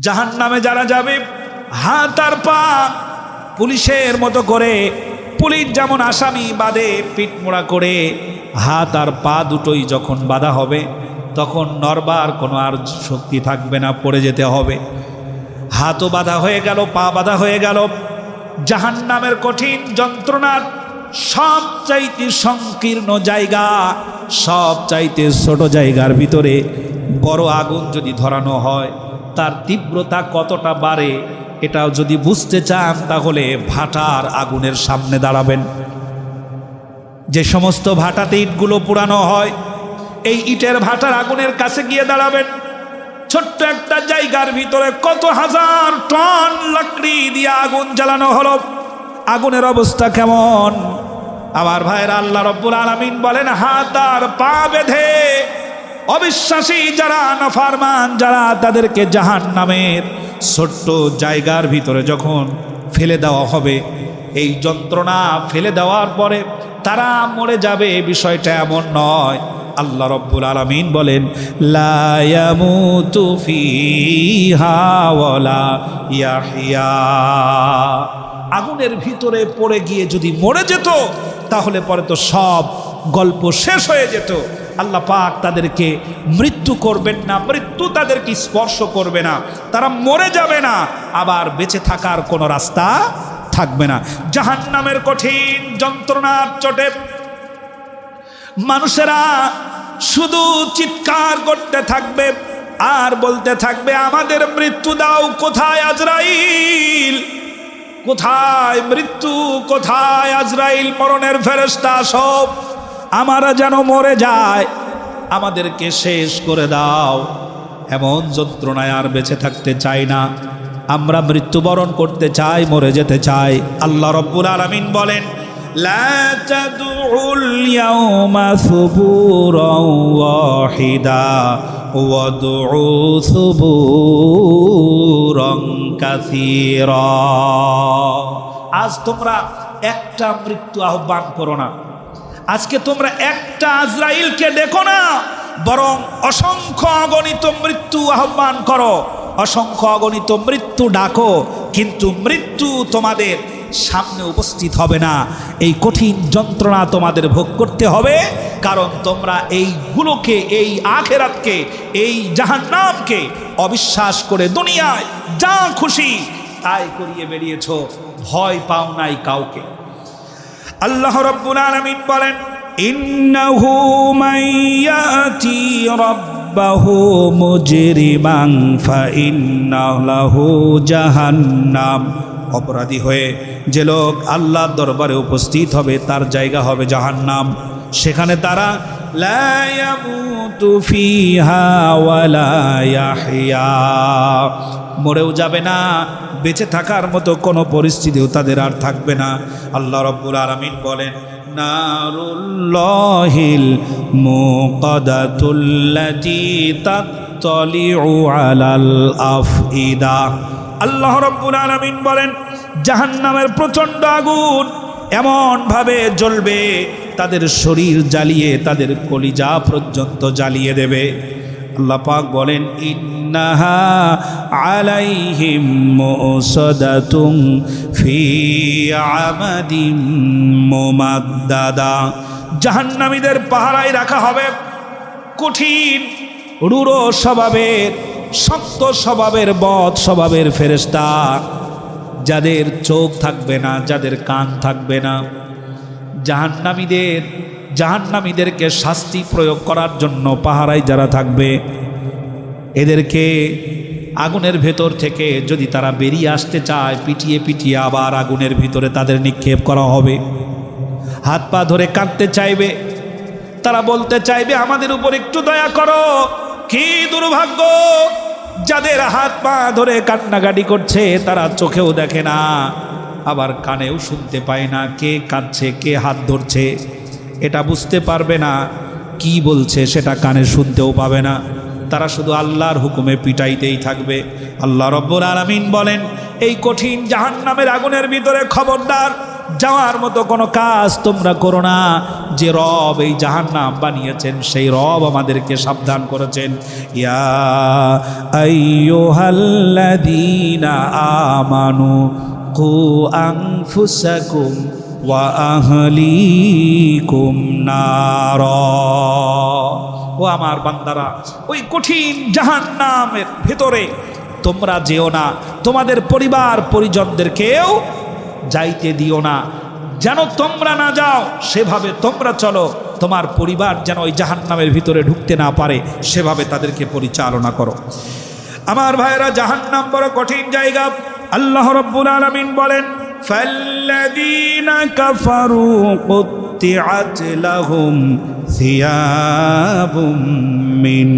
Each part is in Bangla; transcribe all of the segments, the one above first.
জাহান্নামে যারা যাবে হাত আর পা পুলিশের মতো করে, পুলিশ যেমন আসামি বাঁধে পিঠ মোড়া করে, হাত আর পা দুটোই যখন বাঁধা হবে তখন নড়বার কোনো আর শক্তি থাকবে না, পড়ে যেতে হবে। হাতও বাঁধা হয়ে গেল, পা বাঁধা হয়ে গেল। জাহান্নামের কঠিন যন্ত্রণার সবচাইতে সংকীর্ণ জায়গা, সবচাইতে ছোট জায়গার ভিতরে বড় আগুন যদি ধরানো হয় তার তীব্রতা কতটা বাড়ে এটাও যদি বুঝতে চান তাহলে ভাটার আগুনের সামনে দাঁড়াবেন। যে সমস্ত ভাটাতে ইটগুলো পোড়ানো হয় এই ইটের ভাটার আগুনের কাছে গিয়ে দাঁড়াবেন। ছোট্ট একটা জায়গার ভিতরে কত হাজার টন লাকড়ি দিয়ে আগুন জ্বালানো হলো, আগুনের অবস্থা কেমন? আমার ভাইয়েরা, আল্লাহ রাব্বুল আলামিন বলেন হাত আর পা বেঁধে অবিশ্বাসী যারা, নাফরমান যারা, তাদেরকে জাহান্নামের ছোট্ট জায়গার ভিতরে যখন ফেলে দেওয়া হবে, এই যন্ত্রণা ফেলে দেওয়ার পরে তারা মরে যাবে বিষয়টা এমন নয়। আল্লাহ রাব্বুল আলামিন বলেন লা ইয়ামুতু ফিহা ওয়ালা ইয়াহইয়া। আগুনের ভিতরে পড়ে গিয়ে যদি মরে যেত তাহলে পরে তো সব গল্প শেষ হয়ে যেত। আল্লাহ পাক তাদেরকে মৃত্যু করবেন না, মৃত্যু তাদেরকে স্পর্শ করবে না, তারা মরে যাবে না, আবার বেঁচে থাকার কোনো রাস্তা থাকবে না। জাহান্নামের কঠিন যন্ত্রণার চোটে মানুষেরা শুধু চিৎকার করতে থাকবে আর বলতে থাকবে আমাদের মৃত্যু দাও, কোথায় আজরাইল, কোথায় মৃত্যু, কোথায় আজরাইল, মরণের ফেরেশতা সব, আমরা যেন মরে যায়, আমাদেরকে শেষ করে দাও। এমন যন্ত্রণায় আর বেঁচে থাকতে চাই না, আমরা মৃত্যুবরণ করতে চাই, মরে যেতে চাই। আল্লাহ রাব্বুল আলামিন বলেন লা তাদউল ইয়াওমা সুবুরান ওয়াহিদা ওয়াদউ সুবুরান কাসীরা। আজ তোমরা একটা মৃত্যু আহ্বান করো না, আজকে তোমরা একটা আজরাইলকে দেখো না, বরং অসংখ্য অগণিত মৃত্যু আহ্বান করো, অসংখ্য অগণিত মৃত্যু ডাকো, কিন্তু মৃত্যু তোমাদের সামনে উপস্থিত হবে না। এই কঠিন যন্ত্রণা তোমাদের ভোগ করতে হবে, কারণ তোমরা এইগুলোকে, এই আখিরাতকে, এই জাহান্নামকে অবিশ্বাস করে দুনিয়ায় যা খুশি তাই করিয়ে বেরিয়েছো, ভয় পাও নাই কাউকে। আল্লাহ রাব্বুল আলামিন বলেন ইন্নাহু মাইয়াতি রাব্বাহু মুজরিমান ফাইন্না লাহু জাহান্নাম। অপরাধী হয়ে যে লোক আল্লাহর দরবারে উপস্থিত হবে তার জায়গা হবে জাহান্নাম। সেখানে তারা লা ইয়ামুতু ফিহা ওয়ালা ইয়াহইয়া, মরেও যাবে না, বেঁচে থাকার মতো কোনো পরিস্থিতিও তাদের আর থাকবে না। আল্লাহ রাব্বুল আলামিন বলেন নারুল্লাহিল মুকাদাতুল্লাতী তাত্তালিউ আলাল আফইদা। আল্লাহ রাব্বুল আলামিন বলেন জাহান্নামের প্রচণ্ড আগুন এমনভাবে জ্বলবে তাদের শরীর জ্বালিয়ে তাদের কলিজা পর্যন্ত জ্বালিয়ে দেবে। আল্লাহ পাক বলেন ইন্নাহা আলাইহিম মুসাদাতুম ফি আমাদিম মুমাদ্দাদা। জাহান্নামীদের পাহারায় রাখা হবে কঠিন রূঢ় স্বভাবের, শক্ত স্বভাবের, বদ স্বভাবের ফেরেশতা, যাদের চোখ থাকবে না, যাদের কান থাকবে না। জাহান্নামীদেরকে শাস্তি প্রয়োগ করার জন্য পাহারায় যারা থাকবে, এদেরকে আগুনের ভেতর থেকে যদি তারা বেরিয়ে আসতে চায়, পিটিয়ে পিটিয়ে আবার আগুনের ভিতরে তাদের নিক্ষেপ করা হবে। হাত পা ধরে কাঁদতে চাইবে, তারা বলতে চাইবে আমাদের উপর একটু দয়া করো। কি দুর্ভাগ্য, যাদের হাত পা ধরে কান্নাকাটি করছে তারা চোখেও দেখে না, আবার কানেও শুনতে পায় না কে কাঁদছে, কে হাত ধরছে, এটা বুঝতে পারবে না, কি বলছে সেটা কানে শুনতেও পাবে না। তারা শুধু আল্লাহর হুকুমে পিটাইতেই থাকবে। আল্লাহ রাব্বুল আলামিন বলেন এই কঠিন জাহান্নামের আগুনের ভিতরে খবরদার যাওয়ার মতো কোনো কাজ তোমরা করো না। যে রব এই জাহান্নাম বানিয়েছেন সেই রব আমাদেরকে সাবধান করেছেন, ইয়া আইয়ুহাল্লাযীনা আমানু কু আনফুসাকুম ওয়া আহলিকুম নারা। ও আমার বান্দারা, ওই কঠিন জাহান্নামের ভেতরে তোমরা যেও না, তোমাদের পরিবার পরিজনদেরকেও যাইতে দিও না। যেন তোমরা না যাও সেভাবে তোমরা চলো, তোমার পরিবার যেন ওই জাহান্নামের ভিতরে ঢুকতে না পারে সেভাবে তাদেরকে পরিচালনা করো। আমার ভাইরা, জাহান্নাম বড় কঠিন জায়গা। আল্লাহ রাব্বুল আলামিন বলেন, ফাল্লাযীনা কাফারু কুত্তিআত লাহুম সিয়াবুম মিন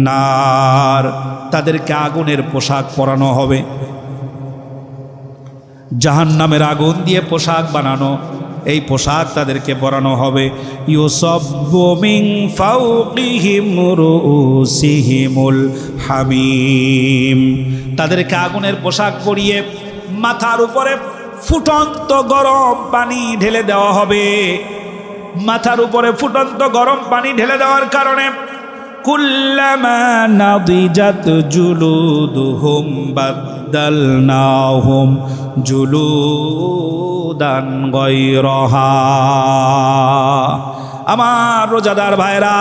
নার। তাদেরকে আগুনের পোশাক পরানো হবে, জাহান্নামের আগুন দিয়ে পোশাক বানানো, এই পোশাক তাদেরকে পরানো হবে। ইউসাব্বু মিন ফাওকিহিম রুউসিহিমুল হামিম। তাদেরকে আগুনের পোশাক পরিয়ে মাথার উপরে ফুটন্ত গরম পানি ঢেলে দেওয়া হবে। মাথার উপরে ফুটন্ত গরম পানি ঢেলে দেওয়ার কারণে কুল্লামা নাদিজাত জুলুদুহুম বাদদালনাহুম জুলুদান গায়রাহা। আমার রোজাদার ভাইরা,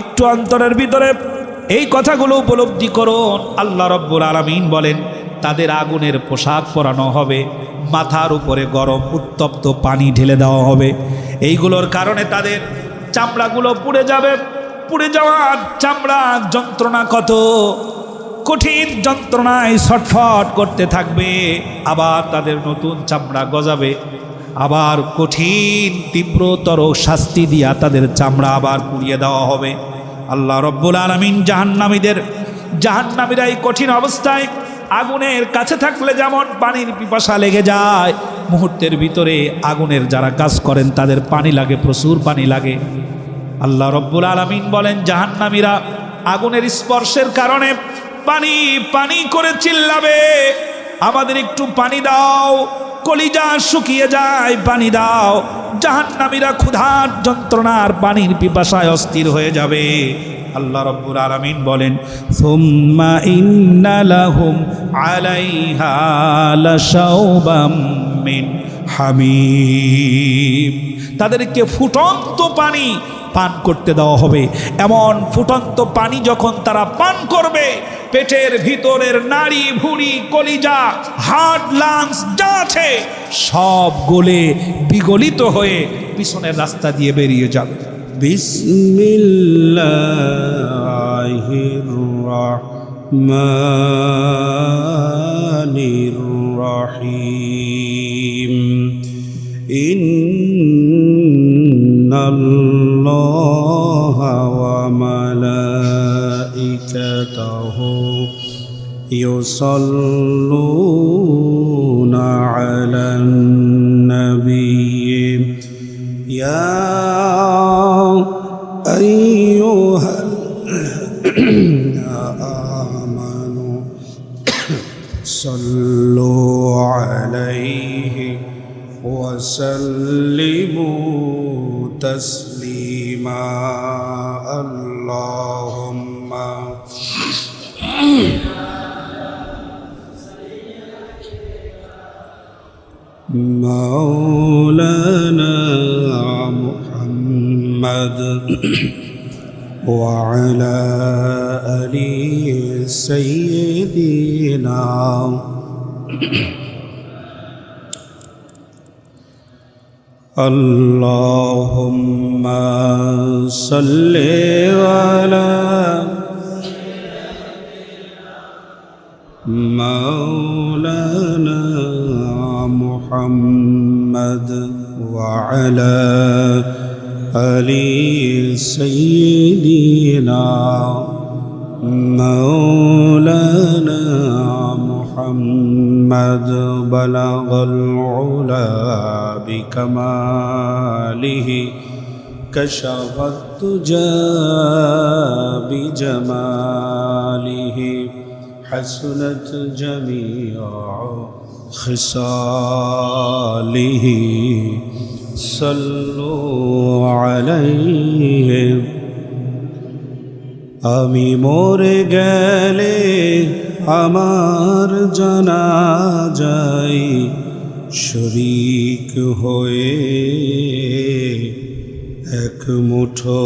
একটু অন্তরের ভিতরে এই কথাগুলো উপলব্ধি করুন। আল্লাহ রাব্বুল আলামিন বলেন, তাদের আগুনের পোশাক পরানো হবে, মাথার উপরে গরম উত্তপ্ত পানি ঢেলে দেওয়া হবে। এইগুলোর কারণে তাদের চামড়াগুলো পুড়ে যাবে। পুড়ে যাওয়ার চামড়া যন্ত্রণা কত কঠিন, যন্ত্রণায় ছটফট করতে থাকবে। আবার তাদের নতুন চামড়া গজাবে, আবার কঠিন তীব্রতর শাস্তি দিয়া তাদের চামড়া আবার পুড়িয়ে দেওয়া হবে। আল্লাহ রাব্বুল আলামিন জাহান্নামীরা এই কঠিন অবস্থায় আগুনের কাছে থাকলে যেমন পানির পিপাসা লেগে যায়, মুহূর্তের ভিতরে আগুনের যারা কাজ করেন তাদের পানি লাগে, প্রচুর পানি লাগে। আল্লাহ রাব্বুল আলামিন বলেন, জাহান্নামীরা আগুনের স্পর্শের কারণে পানি পানি করে চিল্লাবে, আমাদের একটু পানি দাও, কলিজা শুকিয়ে যায়, পানি দাও। জাহান্নামীরা ক্ষুধার যন্ত্রণার পানির পিপাসায় অস্থির হয়ে যাবে। আল্লাহ রাব্বুল আলামিন বলেন, সুম্মা ইন্না লাহুম আলাইহা লাশাওবাম মিন হামিম। তাদেরকে ফুটন্ত পানি পান করতে দেওয়া হবে। এমন ফুটন্ত পানি যখন তারা পান করবে, পেটের ভিতরের নাড়ি ভুঁড়ি কলিজা হার্ট লাংস যা আছে সব গলে বিগলিত হয়ে পিছনের রাস্তা দিয়ে বেরিয়ে যাবে। বিসমিল্লাহির রাহমানির রাহিম। ইন্নাল্লাহা ওয়া মালাইকাতাহু ইউসাল্লুনা আলান নাবিয়্যি ইয়া আইয়ুহাল্লাযীনা আমানু সাল্লু আলাইহি ওয়া সাল্লিমু তাসলিমা। আল্লাহুম্মা মাওলানা মুহাম্মদ ওয়া আলা আলি সাইয়্যিদিনা আল্লাহুম্মা সাল্লি আলা মাওলানা মুহাম্মদ ওয়া আলা আলি সাইয়্যিদিনা মাওলানা মুহাম্মদ বালাগাল উলা বিকামালিহি কাশাফাত তুজা বিজামালিহি حسنت جميع خصاله صلوا عليه আমি মরে গেলে আমার জানাজায় শরীক হয়ে এক মুঠো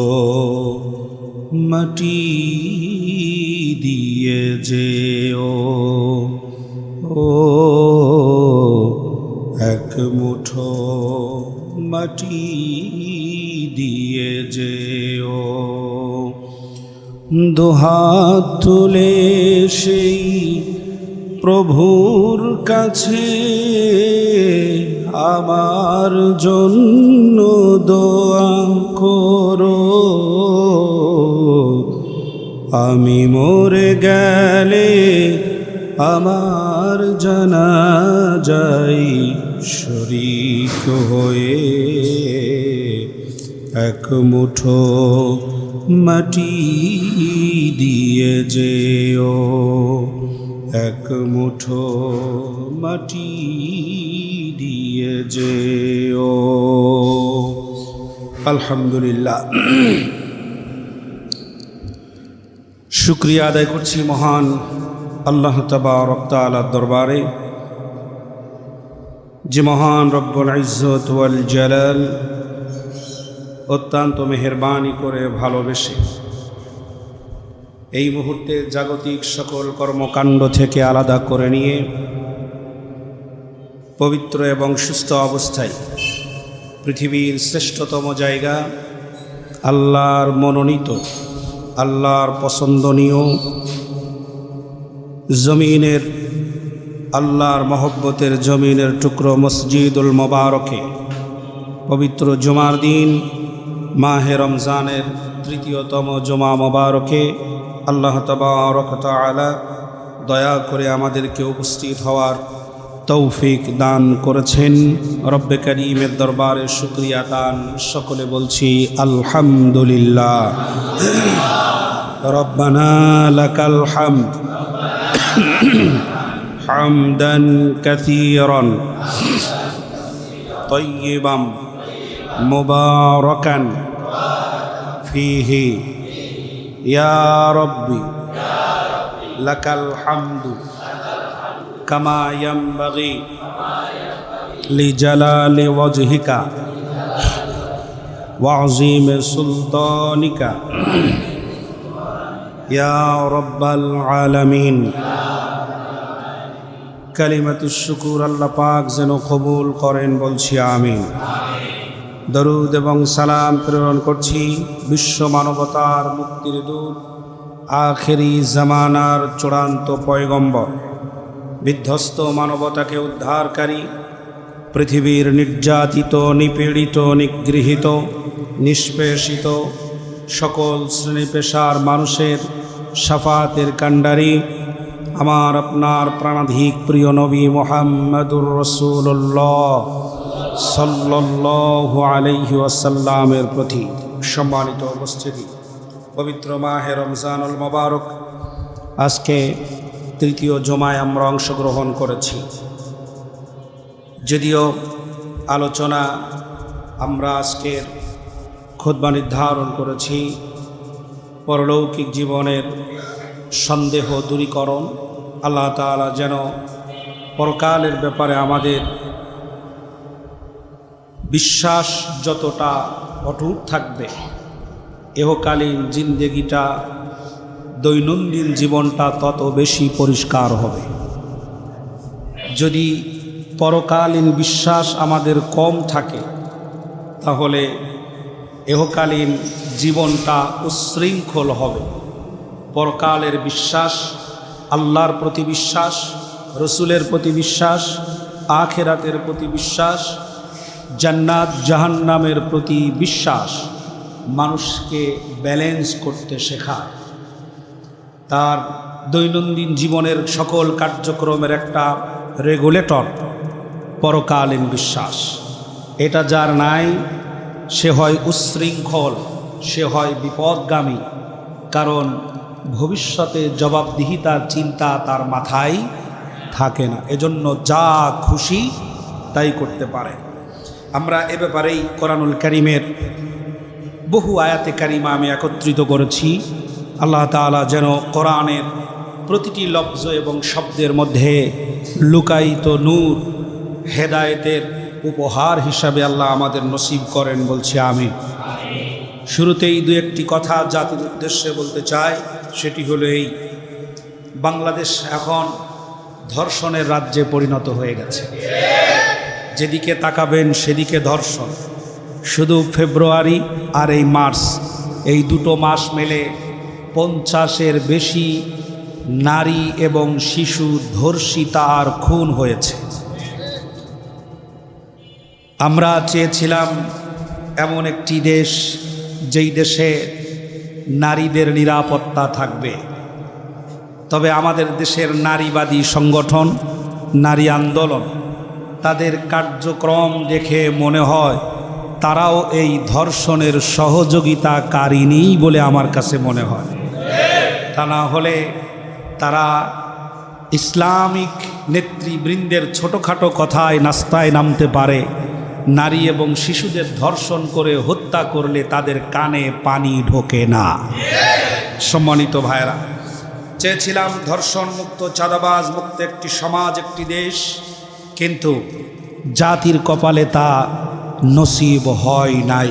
মাটি দিয়ে যেও ও এক মুঠো মাটি দিয়ে যেও দুহাত তুলে সেই প্রভুর কাছে আমার জন্য দোয়া করো আমি মরে গেলে আমার জানাজায় শরীক হয়ে এক মুঠো মাটি দিয়ে যেও এক মুঠো মাটি দিয়ে যেও আলহামদুলিল্লাহ শুকরিয়া আদায় করছি মহান আল্লাহ তাবারক তাআলার দরবারে যে মহান রব্বুল ইজ্জত ওয়াল জালাল অত্যন্ত মেহেরবানি করে ভালোবেসে এই মুহূর্তে জাগতিক সকল কর্মকাণ্ড থেকে আলাদা করে নিয়ে পবিত্র এবং সুস্থ অবস্থায় পৃথিবীর শ্রেষ্ঠতম জায়গা আল্লাহর মনোনীত আল্লাহর পছন্দনীয় জমিনের আল্লাহর মহব্বতের জমিনের টুকরো মসজিদুল মোবারকে পবিত্র জুমার দিন মাহে রমজানের তৃতীয়তম জুমা মোবারকে আল্লাহ তাবারক তাআলা দয়া করে আমাদেরকে উপস্থিত হওয়ার তৌফিক দান করেছেন রব্বে কারীমের দরবারে শুকরিয়া দান সকলে বলছি আলহামদুলিল্লাহ রব্বানা লাকাল হামদ হামদান কাসীরান তাইয়িবান মুবারাকান ফীহি ইয়া রব্বি লাকাল হামদু কামা ইয়ানবাগি লিজালালি ওয়াজহিকা ওয়া আযীমি সুলতানিকা ইয়া রাব্বাল আলামিন কালিমাতুশ শুকুর আল্লাহ পাক যেন কবুল করেন বলছি আমিন দরুদ এবং সালাম প্রেরণ করছি বিশ্ব মানবতার মুক্তির দূত আখেরি জামানার চূড়ান্ত পয়গম্বর বিধ্বস্ত মানবতাকে উদ্ধারকারী পৃথিবীর নির্যাতিত নিপীড়িত নিগৃহীত নিষ্পেষিত সকল শ্রেণী পেশার মানুষের শাফাতের কাণ্ডারি আমার আপনার প্রাণাধিক প্রিয় নবী মুহাম্মদুর রাসূলুল্লাহ সাল্লাল্লাহু আলাইহি ওয়াসাল্লামের প্রতি সম্মানিত উপস্থিতি পবিত্র মাহে রমজানুল মোবারক আজকে তৃতীয় জুমায় আমরা অংশগ্রহণ করেছি যদিও আলোচনা আমরা আজকের খুতবা নির্ধারণ করেছি পরলৌকিক জীবনের সন্দেহ দূরীকরণ আল্লাহ তাআলা যেন পরকালের ব্যাপারে আমাদের বিশ্বাস যতটা অটুট থাকবে ইহকালীন জিন্দেগিটা দৈনন্দিন জীবনটা তত বেশি পরিষ্কার হবে যদি পরকালীন বিশ্বাস আমাদের কম থাকে তাহলে ইহকালীন জীবনটা উচ্ছৃঙ্খল হবে পরকালের বিশ্বাস আল্লাহর প্রতি বিশ্বাস রসুলের প্রতি বিশ্বাস আখিরাতের প্রতি বিশ্বাস জান্নাত জাহান্নামের প্রতি বিশ্বাস মানুষকে ব্যালেন্স করতে শেখায় তার দৈনন্দিন জীবনের সকল কার্যক্রমের একটা রেগুলেটর পরকালীন বিশ্বাস এটা যার নাই সে হয় উচ্ছৃঙ্খল সে হয় বিপদগামী কারণ ভবিষ্যতে জবাবদিহিতার চিন্তা তার মাথায় থাকে না, এজন্য যা খুশি তাই করতে পারে। আমরা এ ব্যাপারেই কোরআনুল কারীমের বহু আয়াতে কারিমা আমি একত্রিত করেছি। আল্লাহ তাআলা যেন কোরআনের প্রতিটি লফজ এবং শব্দের মধ্যে লুকায়িত নূর, হেদায়েতের উপহার হিসাবে আল্লাহ আমাদের নসিব করেন, বলছি আমিন। শুরুতেই দু একটি কথা জাতির উদ্দেশ্যে বলতে চাই, সেটি হলো এই, বাংলাদেশ এখন ধর্ষণের রাজ্যে পরিণত হয়ে গেছে। যেদিকে তাকাবেন সেদিকে ধর্ষণ। শুধু ফেব্রুয়ারি আর এই মার্চ, এই দুটো মাস মেলে 50-এর বেশি নারী এবং শিশু ধর্ষিতা আর খুন হয়েছে। আমরা চেয়েছিলাম এমন একটি দেশ, যেই দেশে নারীদের নিরাপত্তা থাকবে। তবে আমাদের দেশের নারীবাদী সংগঠন, নারী আন্দোলন, তাদের কার্যক্রম দেখে মনে হয় তারাও এই ধর্ষণের সহযোগিতাকারিনী বলে আমার কাছে মনে হয়। তা না হলে তারা ইসলামিক নেতৃবৃন্দের ছোটোখাটো কথায় নাস্তায় নামতে পারে, নারী এবং শিশুদের ধর্ষণ করে হত্যা করলে তাদের কানে পানি ঢোকে না। সম্মানিত ভাইরা, চেয়েছিলাম ধর্ষণ মুক্ত, চাঁদাবাজ মুক্ত একটি সমাজ, একটি দেশ, কিন্তু জাতির কপালে তা নসিব হয় নাই।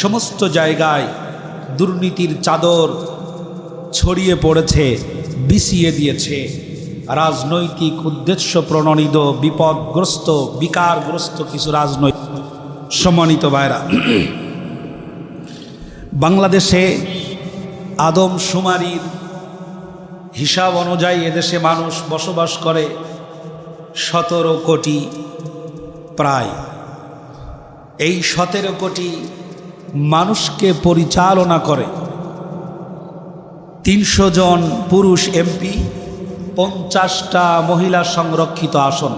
সমস্ত জায়গায় দুর্নীতির চাদর ছড়িয়ে পড়েছে, বিছিয়ে দিয়েছে রাজনৈতিক উদ্দেশ্য প্রণোদিত বিপদগ্রস্ত, বিকারগ্রস্ত কিছু রাজনৈতিক। সম্মানিত ভাইরা, বাংলাদেশে আদমশুমারির হিসাব অনুযায়ী এদেশে মানুষ বসবাস করে 17 কোটি প্রায়। এই 17 কোটি মানুষকে পরিচালনা করে 300 জন পুরুষ এমপি, 50টা মহিলা সংরক্ষিত আসন,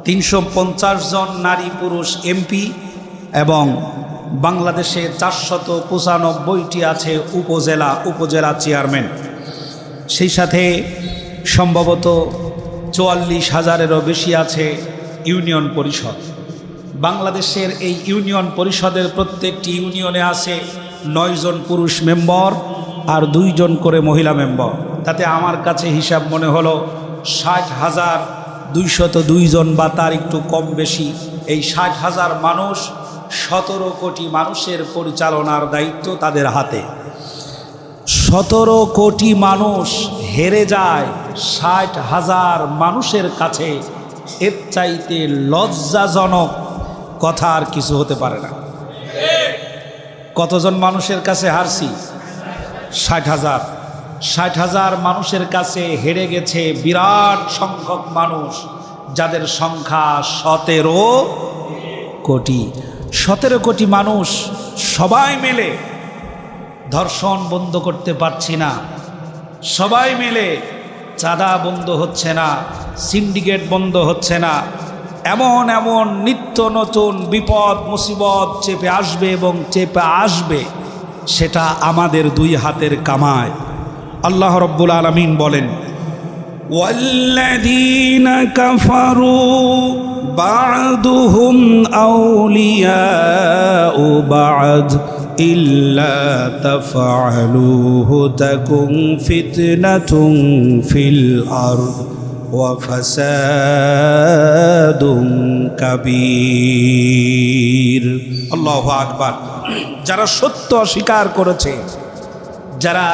350 জন নারী পুরুষ এমপি, এবং বাংলাদেশে 495টি আছে উপজেলা চেয়ারম্যান। সেই সাথে সম্ভবত 44,000-এরও বেশি আছে ইউনিয়ন পরিষদ। বাংলাদেশের এই ইউনিয়ন পরিষদের প্রত্যেকটি ইউনিয়নে আছে 9 জন পুরুষ মেম্বার আর 2 জন করে মহিলা মেম্বার। তাতে আমার কাছে হিসাব মনে হলো 60,202 জন বা তার একটু কম বেশি। এই 60,000 মানুষ, 17 কোটি মানুষের পরিচালনার দায়িত্ব তাদের হাতে। 17 কোটি মানুষ হেরে যায় 60,000 মানুষের কাছে। এর চাইতে লজ্জাজনক কথা আর কিছু হতে পারে না। কতজন মানুষের কাছে হারছি? 60,000। 60,000 মানুষের কাছে হেরে গেছে বিরাট সংখ্যক মানুষ, যাদের সংখ্যা 17 কোটি। 17 কোটি মানুষ সবাই মিলে ধর্ষণ বন্ধ করতে পারছি না, সবাই মিলে চাঁদা বন্ধ হচ্ছে না, সিন্ডিকেট বন্ধ হচ্ছে না। এমন এমন নিত্য নতুন বিপদ মুসিবত চেপে আসবে এবং চেপে আসবে, সেটা আমাদের 2 হাতের কামাই। আল্লাহ রাব্বুল আলামিন বলেন, ওয়াল্লাযীনা কাফারু বা'দুহুম আউলিয়াউ বা'দ ইল্লা তাফআলুহু তাকুন ফিতনাতুন ফিল আরদ ওয়া ফাসাদুন কাবীর। আল্লাহু আকবার। যারা সত্য অস্বীকার করেছে, যারা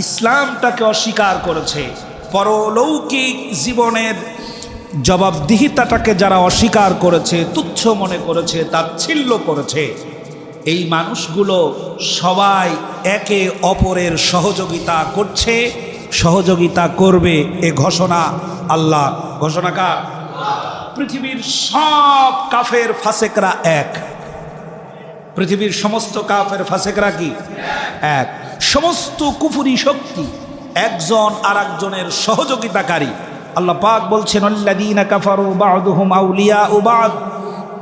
ইসলামটাকে অস্বীকার করেছে, পরলৌকিক জীবনের জবাবদিহিতাটাকে যারা অস্বীকার করেছে, তুচ্ছ মনে করেছে, তাচ্ছিল্য করেছে, এই মানুষগুলো সবাই একে অপরের সহযোগিতা করছে, সহযোগিতা করবে। এ ঘোষণা আল্লাহ। ঘোষণা কার? পৃথিবীর সব কাফের ফাসেকরা এক। পৃথিবীর সমস্ত কাফের ফাসেকরা কি এক? সমস্ত কুফরি শক্তি একজন আরেকজনের সহযোগিতাকারী। আল্লাহ পাক বলছেন, আল্লাযীনা কাফারু বা'দুহুম আউলিয়াউ বা'দ।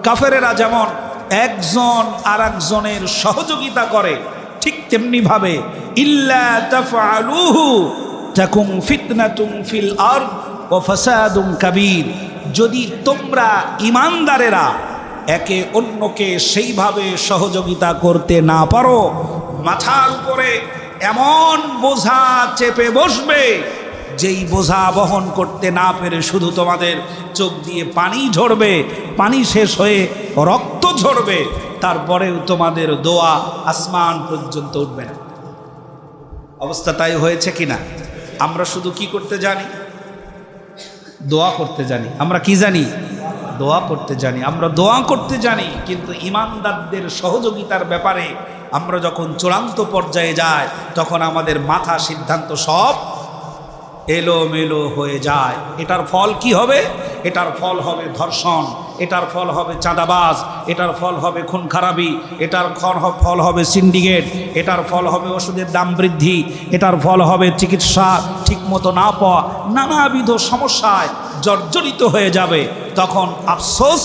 কাফেরেরা যেমন একজন আরেকজনের সহযোগিতা করে, ঠিক তেমনি ভাবে ইল্লা তাফআলুহু তাকুম ফিতনাতুম ফিল আরদ ওয়া ফাসাদুন কাবীর। যদি তোমরা ঈমানদারেরা একে অন্যকে সেইভাবে সহযোগিতা করতে না পারো, মাথার উপরে এমন বোঝা চেপে বসবে যেই বোঝা বহন করতে না পেরে শুধু তোমাদের চোখ দিয়ে পানি ঝরবে, পানি শেষ হয়ে রক্ত ঝরবে, তারপরেও তোমাদের দোয়া আসমান পর্যন্ত উঠবে না। অবস্থা তাই হয়েছে কিনা? আমরা শুধু কি করতে জানি? দোয়া করতে জানি। আমরা কি জানি? দোয়া করতে জানি। আমরা দোয়া করতে জানি, কিন্তু ঈমানদারদের সহযোগিতার ব্যাপারে আমরা যখন চূড়ান্ত পর্যায়ে যাই, তখন আমাদের মাথা সিদ্ধান্ত সব এলোমেলো হয়ে যায়। এটার ফল কি হবে? এটার ফল হবে ধর্ষণ, এটার ফল হবে চাঁদাবাজ, এটার ফল হবে খুন খারাপি, এটার ফল হবে সিন্ডিকেট, এটার ফল হবে ওষুধের দাম বৃদ্ধি, এটার ফল হবে চিকিৎসা ঠিকমতো না পাওয়া, নানাবিধ সমস্যায় জর্জরিত হয়ে যাবে। তখন আফসোস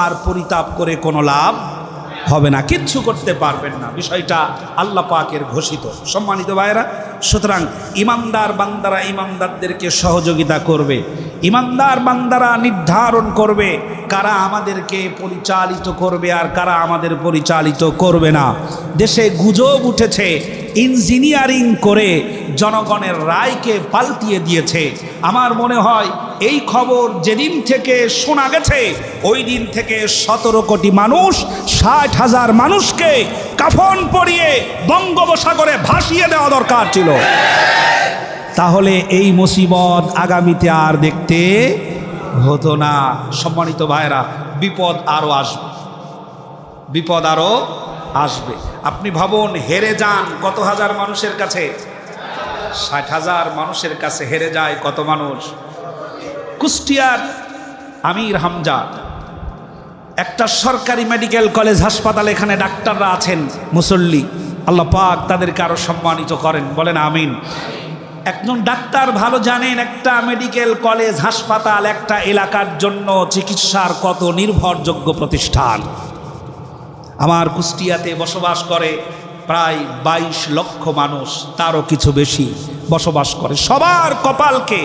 আর পরিতাপ করে কোনো লাভ হবে না, কিচ্ছু করতে পারবেন না। বিষয়টা আল্লাহ পাকের ঘোষিত। সম্মানিত ভাইরা, সুতরাং ঈমানদার বান্দারা ঈমানদারদেরকে সহযোগিতা করবে। ঈমানদার বান্দারা নির্ধারণ করবে কারা আমাদেরকে পরিচালিত করবে আর কারা আমাদের পরিচালিত করবে না। দেশে গুজব উঠেছে ইঞ্জিনিয়ারিং করে জনগণের রায়কে পাল্টিয়ে দিয়েছে। আমার মনে হয় এই খবর যেদিন থেকে শোনা গেছে, ওই দিন থেকে 17 কোটি মানুষ, 60,000 মানুষকে কাফন পরিয়ে বঙ্গোপসাগরে ভাসিয়ে দেওয়া দরকার ছিল। তাহলে এই মুসিবত আগামীতে আর দেখতে হতো না। সম্মানিত ভাইরা, বিপদ আরও আসবে, বিপদ আরও আসবে। আপনি ভাবুন, হেরে যান কত হাজার মানুষের কাছে? 60,000 মানুষের কাছে হেরে যায় কত মানুষ? কুষ্টিয়ার আমির হামজা, একটা সরকারি মেডিকেল কলেজ হাসপাতাল, এখানে ডাক্তাররা আছেন মুসল্লি, আল্লাহ পাক তাদেরকে আরো সম্মানিত করেন, বলেন আমিন। একজন ডাক্তার ভালো জানেন একটা মেডিকেল কলেজ হাসপাতাল একটা এলাকার জন্য চিকিৎসার কত নির্ভরযোগ্য প্রতিষ্ঠান। আমার কুষ্টিয়াতে বসবাস করে প্রায় 22 লক্ষ মানুষ, তারও কিছু বেশি বসবাস করে। সবার কপালকে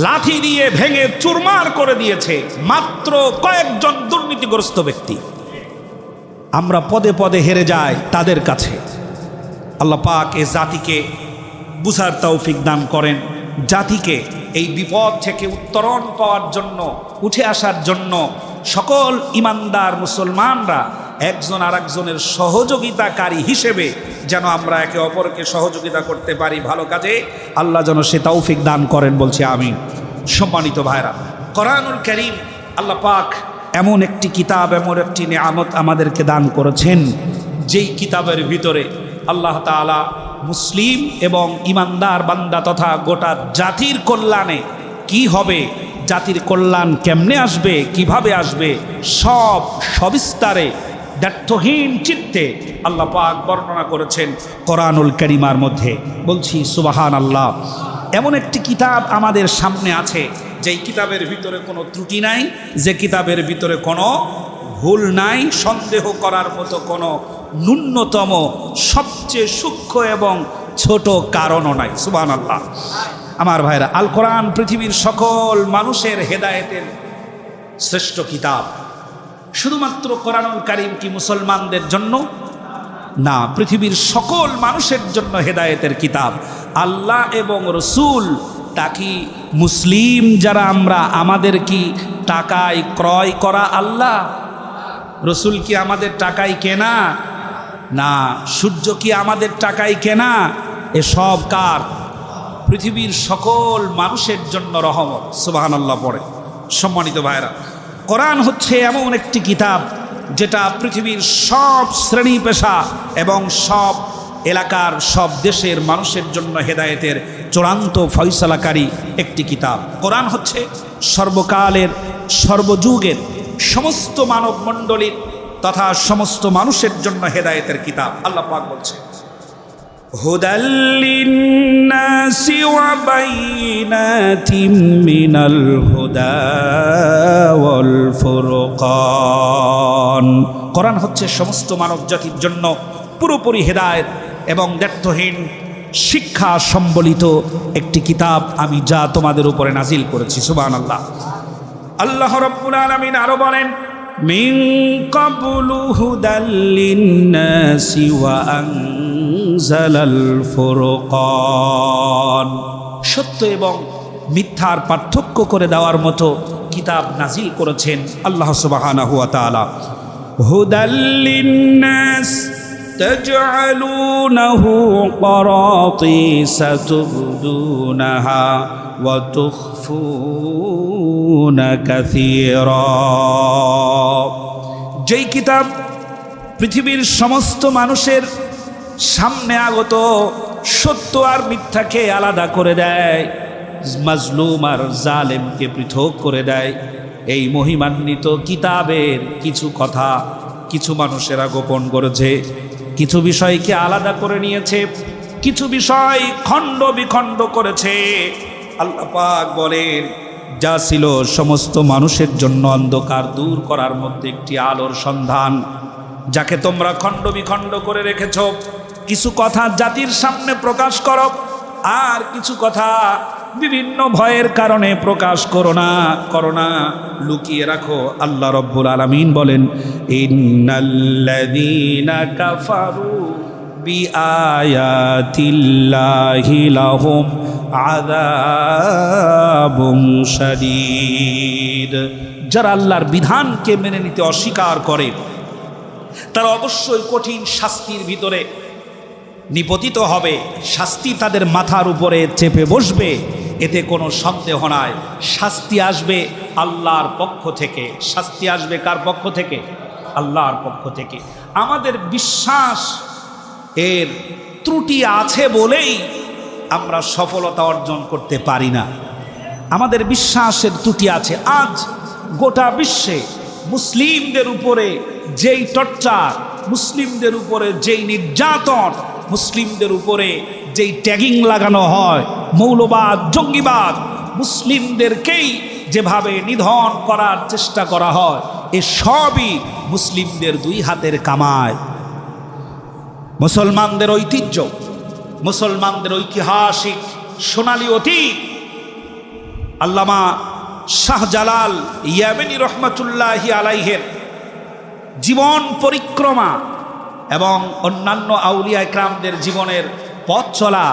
লাঠি দিয়ে ভেঙে চুরমার করে দিয়েছে মাত্র কয়েকজন দুর্নীতিগ্রস্ত ব্যক্তি। আমরা পদে পদে হেরে যাই তাদের কাছে। আল্লাহ পাক এ জাতিকে বুঝার তৌফিক দান করেন, জাতিকে এই বিপদ থেকে উত্তরণ পাওয়ার জন্য, উঠে আসার জন্য সকল ঈমানদার মুসলমানরা একজন আর একজনের সহযোগিতাকারী হিসেবে যেন আমরা একে অপরকে সহযোগিতা করতে পারি ভালো কাজে। আল্লাহ যেন সে তৌফিক দান করেন, বলছি আমিন। সম্মানিত ভাইরা, কোরআনুল কারীম আল্লাহ পাক এমন একটি কিতাব, এমন একটি নিয়ামত আমাদেরকে দান করেছেন, যেই কিতাবের ভিতরে আল্লাহ তাআলা মুসলিম এবং ঈমানদার বান্দা তথা গোটা জাতির কল্যাণে কি হবে, জাতির কল্যাণ কেমনে আসবে, কিভাবে আসবে, সব সবিস্তারে দ্ব্যর্থহীন চিত্তে আল্লাহ পাক বর্ণনা করেছেন কোরআনুল কারীমের মধ্যে। বলছি সুবহানাল্লাহ। এমন একটি কিতাব আমাদের সামনে আছে, যেই কিতাবের ভিতরে কোনো ত্রুটি নাই, যে কিতাবের ভিতরে কোনো ভুল নাই, সন্দেহ করার মতো কোনো ন্যূনতম সবচেয়ে সূক্ষ্ম এবং ছোট কারণও নাই। সুবহানাল্লাহ। আমার ভাইরা, আল কোরআন পৃথিবীর সকল মানুষের হেদায়েতের শ্রেষ্ঠ কিতাব। শুধুমাত্র কোরআনুল কারীম কি মুসলমানদের জন্য? না, পৃথিবীর সকল মানুষের জন্য হেদায়েতের কিতাব। আল্লাহ এবং রসুল তা কি মুসলিম যারা আমরা, আমাদের কি টাকায় ক্রয় করা আল্লাহ? রসুল কি আমাদের টাকায় কেনা? না। সূর্য কি আমাদের টাকায় কেনা? এসব কার? পৃথিবীর সকল মানুষের জন্য রহমত। সুবহানাল্লাহ পড়ে। সম্মানিত ভাইরা, কোরআন হচ্ছে এমন একটি কিতাব যেটা পৃথিবীর সব শ্রেণী পেশা এবং সব এলাকার, সব দেশের মানুষের জন্য হেদায়েতের চূড়ান্ত ফয়সালাকারী একটি কিতাব। কোরআন হচ্ছে সর্বকালের, সর্বযুগের সমস্ত মানব মণ্ডলীর তথা সমস্ত মানুষের জন্য হেদায়েতের কিতাব। আল্লাহ পাক বলছে, হুদাল লিন্নাসি ওয়া বাইনাতিম মিনাল হুদা ওয়াল ফুরকান। কোরআন হচ্ছে সমস্ত মানব জাতির জন্য পুরোপুরি হেদায়েত এবং দ্ব্যর্থহীন শিক্ষা সম্বলিত একটি কিতাব আমি যা তোমাদের উপরে নাজিল করেছি। সুবহানাল্লাহ। আল্লাহ রাব্বুল আলামিন আরো বলেন, মিন ক্বাবলু হুদাল লিন্নাসি ওয়া আনজালাল ফুরকান, সত্য এবং মিথ্যার পার্থক্য করে দেওয়ার মতো কিতাব নাজিল করেছেন আল্লাহ সুবহানাহু ওয়া তাআলা। হুদাল লিন্নাস তাজআলুনাহু করাতিসা তুবদুনাহা ওয়া তুখফুনা কাসীরা, যেই কিতাব পৃথিবীর সমস্ত মানুষের সামনে আগত সত্য আর মিথ্যাকে আলাদা করে দেয়, মাজলুম আর জালেমকে পৃথক করে দেয়। এই মহিমান্বিত কিতাবের কিছু কথা কিছু মানুষেরা গোপন করেছে, কিছু বিষয়কে আলাদা করে নিয়েছে, কিছু বিষয় খণ্ড বিখণ্ড করেছে। আল্লাহ পাক বলেন, যা ছিল সমস্ত মানুষের জন্য অন্ধকার দূর করার মধ্যে একটি আলোর সন্ধান, যাকে তোমরা খণ্ড বিখণ্ড করে রেখেছ, কিছু কথা জাতির সামনে প্রকাশ করো আর কিছু কথা বিভিন্ন ভয়ের কারণে প্রকাশ করো না, লুকিয়ে রাখো। আল্লাহ রাব্বুল আলামিন বলেন, ইন্নাল্লাযীনা কাফারু বিআয়াতিল্লাহি লাহুম আযাবুন শাদীদ, যারা আল্লাহর বিধানকে মেনে নিতে অস্বীকার করে তারা অবশ্যই কঠিন শাস্তির ভিতরে নিপতিত হবে। শাস্তি তাদের মাথার উপরে চেপে বসবে, এতে কোনো সন্দেহ নাই। শাস্তি আসবে আল্লাহর পক্ষ থেকে। শাস্তি আসবে কার পক্ষ থেকে? আল্লাহর পক্ষ থেকে। আমাদের বিশ্বাস এর ত্রুটি আছে বলেই আমরা সফলতা অর্জন করতে পারি না। আমাদের বিশ্বাসের ত্রুটি আছে। আজ গোটা বিশ্বে মুসলিমদের উপরে যেই টর্চার, মুসলিমদের উপরে যেই নির্যাতন, মুসলিমদের উপরে যেই ট্যাগিং লাগানো হয়, মৌলবাদ, জঙ্গিবাদ, মুসলিমদেরকেই যেভাবে নিধন করার চেষ্টা করা হয়, এ সবই মুসলিমদের দুই হাতের কামাই। মুসলমানদের ঐতিহ্য, মুসলমানদের ঐতিহাসিক সোনালী অতীত। আল্লামা শাহজালাল ইয়ামেনী রহমাতুল্লাহি আলাইহের জীবন পরিক্রমা এবং অন্যান্য আউলিয়া ইকরামদের জীবনের পথ চলা,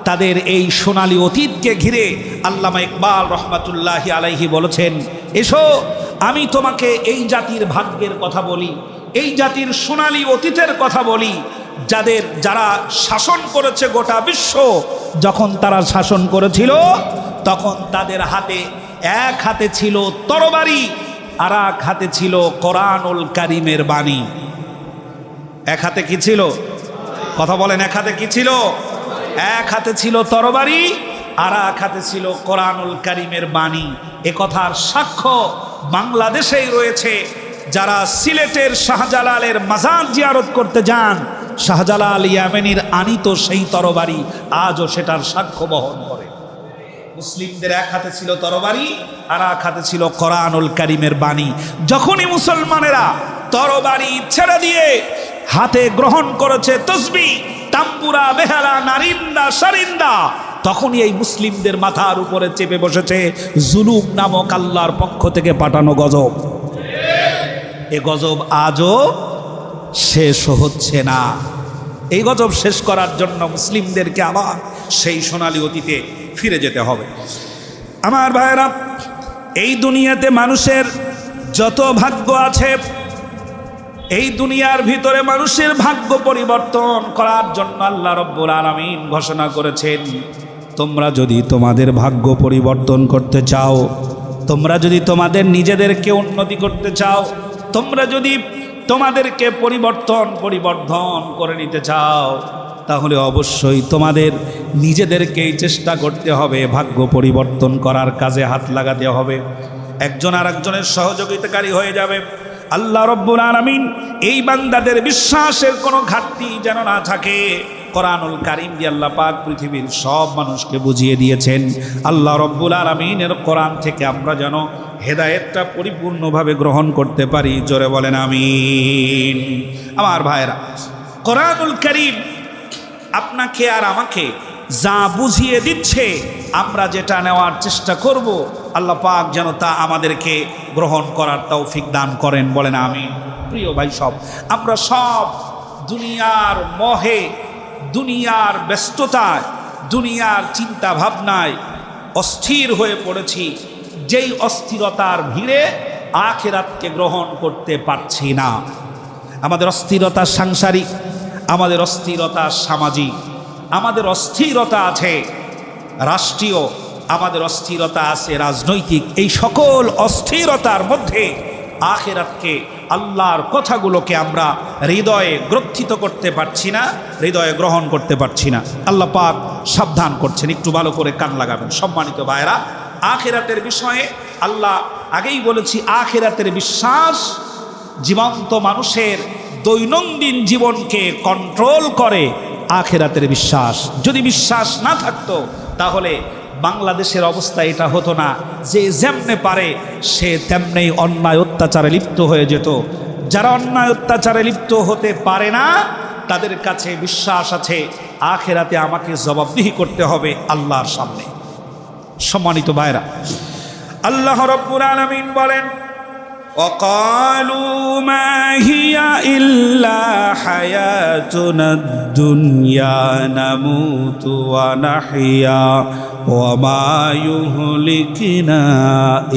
তাদের এই সোনালী অতীতকে ঘিরে আল্লামা ইকবাল রহমাতুল্লাহি আলাইহি বলেছেন, এসো আমি তোমাকে এই জাতির ভাগ্যের কথা বলি, এই জাতির সোনালী অতীতের কথা বলি, যারা শাসন করেছে গোটা বিশ্ব। যখন তারা শাসন করেছিল তখন তাদের হাতে এক হাতে ছিল তরবারি আর এক হাতে ছিল কোরআনুল কারীমের বাণী। এক হাতে কি ছিল? কথা বলেন, এক হাতে কি ছিল? এক হাতে ছিল তরবারি আর এক হাতে ছিল কোরআনুল কারীমের বাণী। এ কথার সাক্ষ্য বাংলাদেশেই রয়েছে। যারা সিলেটের শাহজালালের মাজার জিয়ারত করতে যান, শাহজালাল ইয়ামেনীর আনিত সেই তরবারি আজও সেটার সাক্ষ্য বহন করে। মুসলিমদের এক হাতে ছিল তরবারি আর এক হাতে ছিল কোরআনুল কারীমের বাণী। যখনই মুসলমানেরা তরবারি ছেড়ে দিয়ে হাতে গ্রহণ করেছে তসবিহ, তাম্বুরা, বেহালা, নারিন্দা, সারিন্দা, তখনই এই মুসলিমদের মাথার উপরে চেপে বসেছে জুলুম নামক আল্লাহর পক্ষ থেকে পাঠানো গজব। এ গজব আজও শেষ হচ্ছে না। এই গজব শেষ করার জন্য মুসলিমদেরকে আবার সেই সোনালী অতীতে ফিরে যেতে হবে। আমার ভাইয়েরা, এই দুনিয়াতে মানুষের যত ভাগ্য আছে, এই দুনিয়ার ভিতরে মানুষের ভাগ্য পরিবর্তন করার জন্য আল্লাহ রাব্বুল আলামিন ঘোষণা করেছেন, তোমরা যদি তোমাদের ভাগ্য পরিবর্তন করতে চাও, তোমরা যদি তোমাদের নিজেদেরকে উন্নতি করতে চাও, তোমরা যদি তোমাদেরকে পরিবর্ধন করে নিতে চাও, তাহলে অবশ্যই তোমাদের নিজেদেরকেই চেষ্টা করতে হবে, ভাগ্য পরিবর্তন করার কাজে হাত লাগাতে হবে, একজন আর একজনের সহযোগিতাকারী হয়ে যাবে। আল্লাহ রাব্বুল আলামিন এই বান্দাদের বিশ্বাসের কোনো ঘাটতি যেন না থাকে, কোরআনুল কারীম দিয়ে আল্লাহ পাক পৃথিবীর সব মানুষকে বুঝিয়ে দিয়েছেন। আল্লাহ রাব্বুল আলামিনের কোরআন থেকে আমরা যেন হেদায়েতটা পরিপূর্ণভাবে গ্রহণ করতে পারি। জোরে বলেন আমিন। আমার ভাইরা, কোরআনুল কারীম আপনাকে আর আমাকে যা বুঝিয়ে দিচ্ছে, আমরা যেটা নেওয়ার চেষ্টা করব, আল্লাহ পাক যেন তা আমাদেরকে গ্রহণ করার তৌফিক দান করেন। বলেন আমিন। প্রিয় ভাই সব, আমরা সব দুনিয়ার মোহে, দুনিয়ার ব্যস্ততায়, দুনিয়ার চিন্তা ভাবনায় অস্থির হয়ে পড়েছি। যেই অস্থিরতার ভিড়ে আখিরাতকে গ্রহণ করতে পারছি না। আমাদের অস্থিরতা সাংসারিক, আমাদের অস্থিরতা সামাজিক, আমাদের অস্থিরতা আছে রাষ্ট্রীয়, আমাদের অস্থিরতা আছে রাজনৈতিক। এই সকল অস্থিরতার মধ্যে আখিরাতকে, আল্লাহর কথাগুলোকে আমরা হৃদয়ে গ্রথিত করতে পারছি না, হৃদয়ে গ্রহণ করতে পারছি না। আল্লাহ পাক সাবধান করছেন, একটু ভালো করে কান লাগাবেন। সম্মানিত ভাইরা, আখিরাতের বিষয়ে আল্লাহ আগেই বলেছি, আখিরাতের বিশ্বাস জীবন্ত মানুষের দৈনন্দিন জীবনকে কন্ট্রোল করে। আখিরাতের বিশ্বাস যদি বিশ্বাস না থাকতো, তাহলে বাংলাদেশের অবস্থা এটা হতো না। যে যেমনে পারে সে তেমনেই অন্যায় অত্যাচারে লিপ্ত হয়ে যেত। যারা অন্যায় অত্যাচারে লিপ্ত হতে পারে না, তাদের কাছে বিশ্বাস আছে আখিরাতে আমাকে জবাবদিহি করতে হবে আল্লাহর সামনে। সম্মানিত ভাইরা, আল্লাহ রাব্বুল আলামিন বলেন, وقالوا ما هي إلا حياتنا الدنيا نموت ونحيا وما يهلكنا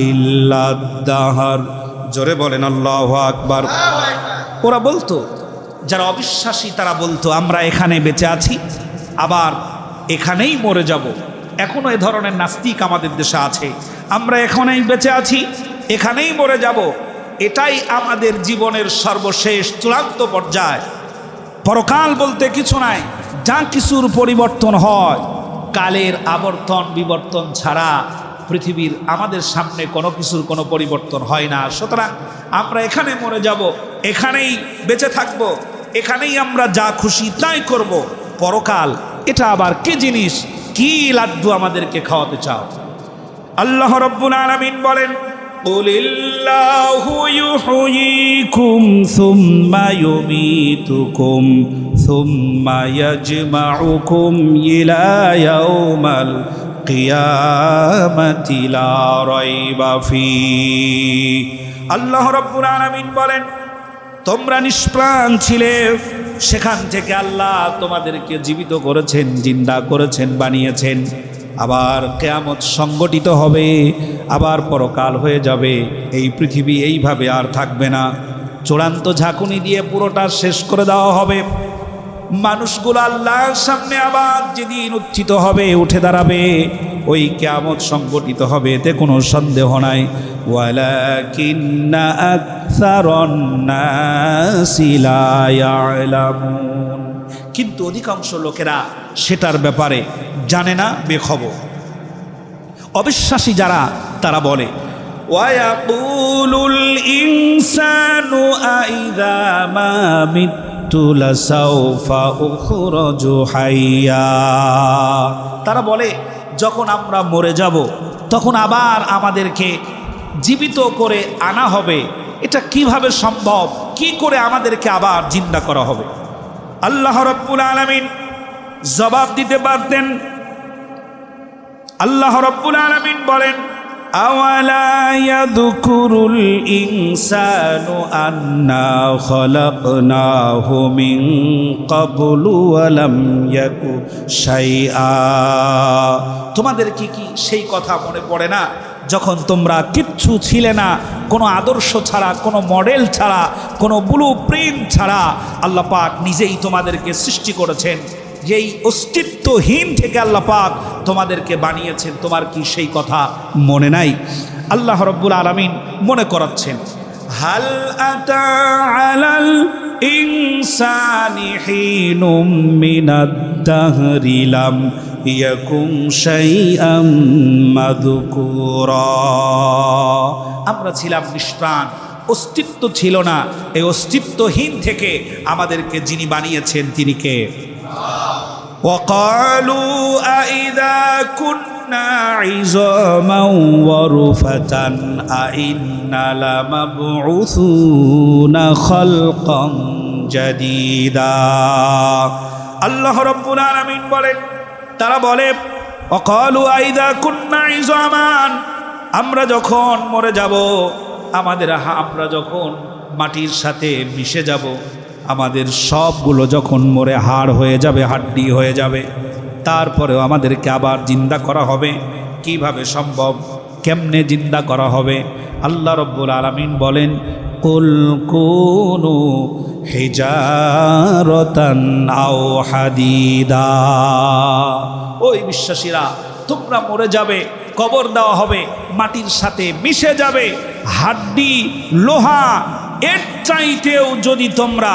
إلا الدهر। জোরে বলেন আল্লাহু আকবার। ওরা বলতো, যারা অবিশ্বাসী তারা বলতো আমরা এখানে বেঁচে আছি, আবার এখানেই মরে যাব। এখনো এ ধরনের নাস্তিক আমাদের দেশে আছে। আমরা এখানেই বেঁচে আছি, এখানেই মরে যাব, এটাই আমাদের জীবনের সর্বশেষ চূড়ান্ত পর্যায়। পরকাল বলতে কিছু নাই, যা কিছুর পরিবর্তন হয় কালের আবর্তন বিবর্তন ছাড়া পৃথিবীর আমাদের সামনে কোনো কিছুর কোনো পরিবর্তন হয় না। সুতরাং আমরা এখানে মরে যাব, এখানেই বেঁচে থাকব, এখানেই আমরা যা খুশি তাই করব। পরকাল এটা আবার কি জিনিস? কি লাড্ডু আমাদেরকে খাওয়াতে চাও? আল্লাহ রাব্বুল আলামিন বলেন, কুলিল্লাহু ইউহয়িকুম সুম্মা ইউমীতুকুম সুম্মা ইয়াজমাউকুম ইলা ইয়াউমাল কিয়ামাতি লা রাইবা ফীহ। আল্লাহ রাব্বুল আলামিন বলেন, তোমরা নিষ্প্রাণ ছিলে, সেখান থেকে আল্লাহ তোমাদেরকে জীবিত করেছেন, জিন্দা করেছেন, বানিয়েছেন। আবার কিয়ামত সংগঠিত হবে, আবার পরকাল হয়ে যাবে। এই পৃথিবী এইভাবে আর থাকবে না, চূড়ান্ত ঝাঁকুনি দিয়ে পুরোটা শেষ করে দেওয়া হবে। মানুষগুলো আল্লাহর সামনে আবার যেদিন উত্থিত হবে, উঠে দাঁড়াবে, ওই কিয়ামত সংগঠিত হবে, এতে কোনো সন্দেহ নাই। ওয়ালাকিন্না আকসারান নাসি লা ইয়ালামুন, কিন্তু অধিকাংশ লোকেরা সেটার ব্যাপারে জানে না, বেখবর। অবিশ্বাসী যারা, তারা বলে, ওয়ায়াকুলুল ইনসানু আইযা মা মিতু লাসাউফা উখরাজু হাইয়া। তারা বলে, যখন আমরা মরে যাব তখন আবার আমাদেরকে জীবিত করে আনা হবে। এটা কিভাবে সম্ভব? কি করে আমাদেরকে আবার জিন্দা করা হবে? আল্লাহ রাব্বুল আলামিন জবাব দিতে পারতেন। আল্লাহ রাব্বুল আলামিন বলেন, আওয়ালা ইয়াযকুরুল ইনসানু আন্না খলাকনাহু মিন ক্বাবলু ওয়া লাম ইয়াকু শাইআ। তোমাদের কি সেই কথা মনে পড়ে না, যখন তোমরা কিচ্ছু ছিলে না, কোনো আদর্শ ছাড়া, কোনো মডেল ছাড়া, কোনো ব্লু প্রিন্ট ছাড়া আল্লাহ পাক নিজেই তোমাদেরকে সৃষ্টি করেছেন। যেই অস্তিত্বহীন থেকে আল্লাহ পাক তোমাদেরকে বানিয়েছেন, তোমার কি সেই কথা মনে নাই? আল্লাহ রাব্বুল আলামিন মনে করাচ্ছেন, হাল আতা আলাল ইনসানি হিনুম মিনাদ দাহরি লাম ইয়াকুম শাইআম মাযকুরা। আমরা ছিলাম নিষ্প্রাণ, অস্তিত্ব ছিল না। এই অস্তিত্বহীন থেকে আমাদেরকে যিনি বানিয়েছেন তিনি কে? وقالوا أئذا كنا عظاما ورفتا أئنا لمبعوثون خلقا জাদীদা। আল্লাহ রাব্বুল আলামিন বলেন, তারা বলে ওয়াকালু আইযা কুন্না ইযামান, আমরা যখন মরে যাব, আমরা যখন মাটির সাথে মিশে যাব, আমাদের সবগুলো যখন মরে হাড় হয়ে যাবে, হাড্ডি হয়ে যাবে, তারপরেও আমাদেরকে আবার জিন্দা করা হবে। কিভাবে সম্ভব? কেমনে জিন্দা করা হবে? আল্লাহ রাব্বুল আলামিন বলেন, কুল কুনু হিজারাতান আও হাদিদা। ওই বিশ্বাসীরা, তোমরা মরে যাবে, কবর দেওয়া হবে, মাটির সাথে মিশে যাবে, হাড্ডি লোহা, এর চাইতেও যদি তোমরা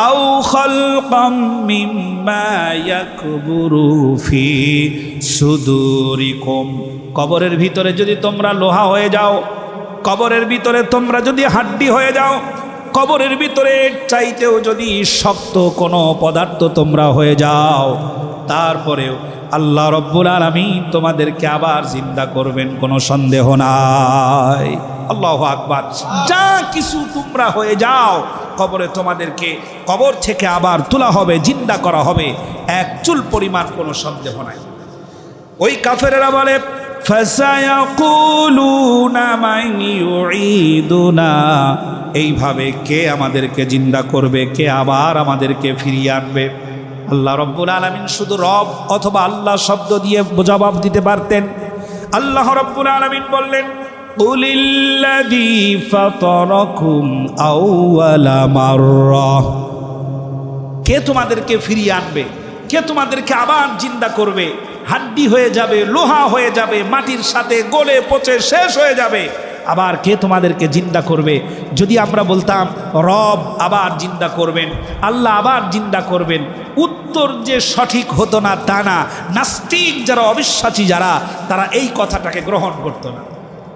আও খালকাম মিম্মা ইয়াকবুরু ফি সুদুরিকুম, কবরের ভিতরে যদি তোমরা লোহা হয়ে যাও, কবরের ভিতরে তোমরা যদি হাড্ডি হয়ে যাও, কবরের ভিতরে চাইতেও যদি শক্ত কোনো পদার্থ তোমরা হয়ে যাও, তারপরেও আল্লাহ রাব্বুল আলামিন তোমাদেরকে আবার জিন্দা করবেন, কোনো সন্দেহ নাই। আল্লাহু আকবার। যা কিছু তোমরা হয়ে যাও, কবরে তোমাদেরকে কবর থেকে আবার তোলা হবে, জিন্দা করা হবে, এক চুল পরিমাণ কোনো সন্দেহ নাই। ওই কাফেরেরা বলে, ফাসায়াকুলুনা মান ইউঈদুনা, এইভাবে কে আমাদেরকে জিন্দা করবে, কে আবার আমাদেরকে ফিরিয়ে আনবে? আল্লাহ রাব্বুল আলামিন শুধু রব অথবা আল্লাহ শব্দ দিয়ে জবাব দিতে পারতেন। আল্লাহ রাব্বুল আলামিন বললেন, কুলিল্লাযী ফাতারাকুম আউওয়ালা মাররা, কে তোমাদেরকে ফিরিয়ে আনবে, কে তোমাদেরকে আবার জিন্দা করবে? হাড্ডি হয়ে যাবে, লোহা হয়ে যাবে, মাটির সাথে গলে পচে শেষ হয়ে যাবে, আবার কে তোমাদেরকে জিন্দা করবে? যদি আমরা বলতাম রব আবার জিন্দা করবেন, আল্লাহ আবার জিন্দা করবেন, উত্তর যে সঠিক হতো না তা না। নাস্তিক যারা, অবিশ্বাসী যারা, তারা এই কথাটাকে গ্রহণ করতো না।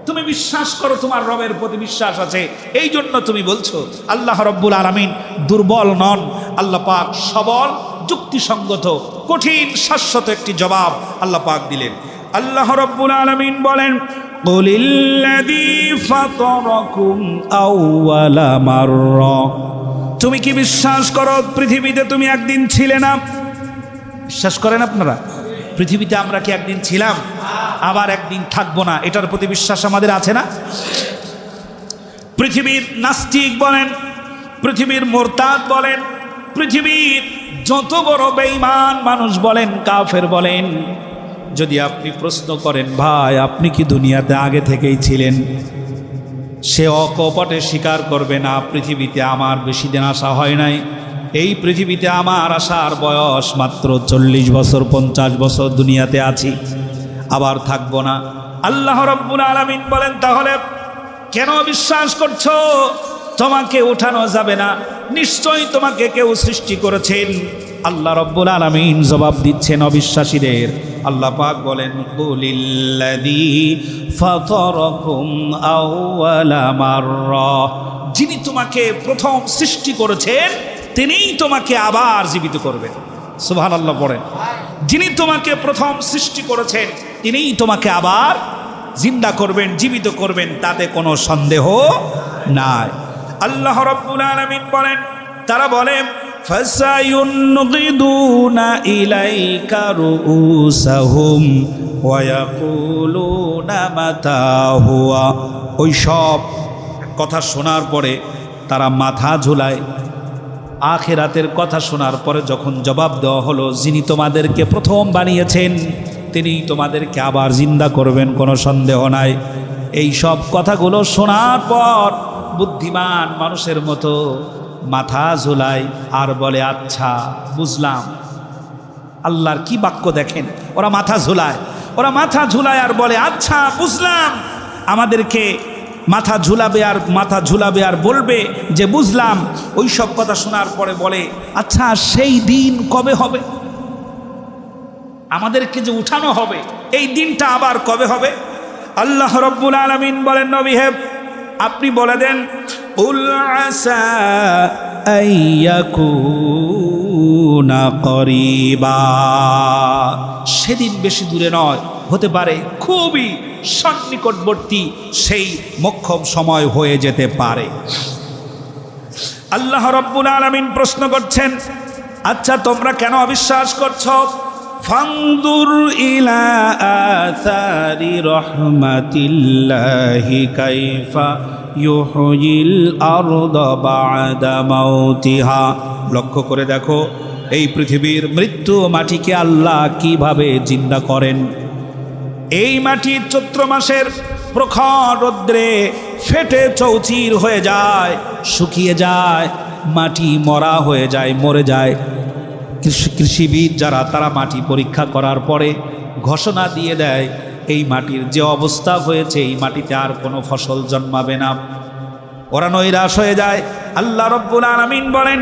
তুমি বিশ্বাস করো, তোমার রবের প্রতি বিশ্বাস আছে, এই জন্য তুমি বলছো। আল্লাহ রাব্বুল আলামিন দুর্বল নন, আল্লাহ পাক সবল, যুক্তিসঙ্গত, কঠিন শাশ্বত একটি জবাব আল্লাহ পাক দিলেন। আল্লাহ রাব্বুল আলামিন বলেন, কুলিল্লাযী ফাতারাকুম আউওয়ালা মাররা, তুমি কি বিশ্বাস করো পৃথিবীতে তুমি একদিন ছিলে না? বিশ্বাস করেন আপনারা? পৃথিবীতে আমরা কি একদিন ছিলাম, আবার একদিন থাকবো না? এটার প্রতি বিশ্বাস আমাদের আছে না? পৃথিবীর নাস্তিক বলেন, পৃথিবীর মোরতাদ বলেন, পৃথিবীর যত বড় বেঈমান মানুষ বলেন, কাফের বলেন, যদি আপনি প্রশ্ন করেন, ভাই আপনি কি দুনিয়াতে আগে থেকেই ছিলেন, সে অকপটে স্বীকার করবে, না পৃথিবীতে আমার বেশি দিন আসা হয় নাই, এই পৃথিবীতে আমার আসার বয়স মাত্র 40 বছর, 50 বছর দুনিয়াতে আছি, আবার থাকবো না। আল্লাহ রাব্বুল আলামিন বলেন, তাহলে কেন বিশ্বাস করছো? তোমাকে উঠানো যাবে না, নিশ্চয়ই তোমাকে কেউ সৃষ্টি করেছেন। আল্লাহ রাব্বুল আলামিন জবাব দিচ্ছেন অবিশ্বাসীদের। আল্লাহ পাক বলেন, কুলিল্লাযী ফাতারাকুম আউওয়ালা মাররা, যিনি তোমাকে প্রথম সৃষ্টি করেছেন তিনিই তোমাকে আবার জীবিত করবেন। সুবহানাল্লাহ পড়েন। যিনি তোমাকে প্রথম সৃষ্টি করেছেন তিনিই তোমাকে আবার জিন্দা করবেন, জীবিত করবেন, তাতে কোনো সন্দেহ নাই। আল্লাহ রাব্বুল আলামিন বলেন, তারা বলেন, ফাসায়ুনগিদুনা ইলাইকা রুউসাহুম ওয়া ইয়াকুলুনা মাতা হুয়া, ওই সব কথা শোনার পরে তারা মাথা ঝুলায়। আখিরাতের কথা শোনার পরে যখন জবাব দেওয়া হলো, যিনি তোমাদেরকে প্রথম বানিয়েছেন তিনিই তোমাদেরকে আবার জিন্দা করবেন, কোনো সন্দেহ নাই। এই সব কথাগুলো শোনার পর বুদ্ধিমান মানুষের মতো মাথা ঝুলায় আর বলে, আচ্ছা বুঝলাম। আল্লাহর কি বাক্য দেখেন, ওরা মাথা ঝুলায়, ওরা মাথা ঝুলায় আর বলে, আচ্ছা বুঝলাম। আমাদেরকে মাথা ঝুলাবে আর বলবে যে বুঝলাম। ওই সব কথা শোনার পরে বলে, আচ্ছা সেই দিন কবে হবে? আমাদেরকে যে উঠানো হবে, এই দিনটা আবার কবে হবে? আল্লাহ রাব্বুল আলামিন বলেন, নবী হে আপনি বলে দেন, উল আসা আইয়াকুনা করিবা, সেদিন বেশি দূরে নয়, হতে পারে খুবই সন্নিকটবর্তী সেই মোক্ষম সময় হয়ে যেতে পারে। আল্লাহ রাব্বুল আলামিন প্রশ্ন করছেন, আচ্ছা তোমরা কেন অবিশ্বাস করছো? ফানদুর ইলা আসারি রাহমাতিল্লাহি কাইফা ইউহয়িল আরদা বা'দা মাউতিহা। লক্ষ্য করে দেখো এই পৃথিবীর মৃত্যু মাটিকে আল্লাহ কিভাবে জিন্দা করেন। এই মাটি চৈত্র মাসের প্রখর রৌদ্রে ফেটে চৌচির হয়ে যায়, শুকিয়ে যায়, মাটি মরা হয়ে যায়, মরে যায়। কৃষিবিদ যারা তারা মাটি পরীক্ষা করার পরে ঘোষণা দিয়ে দেয় এই মাটির যে অবস্থা হয়েছে এই মাটিতে আর কোনো ফসল জন্মাবে না। ওরা নৈরাশ হয়ে যায়। আল্লাহ রাব্বুল আলামিন বলেন,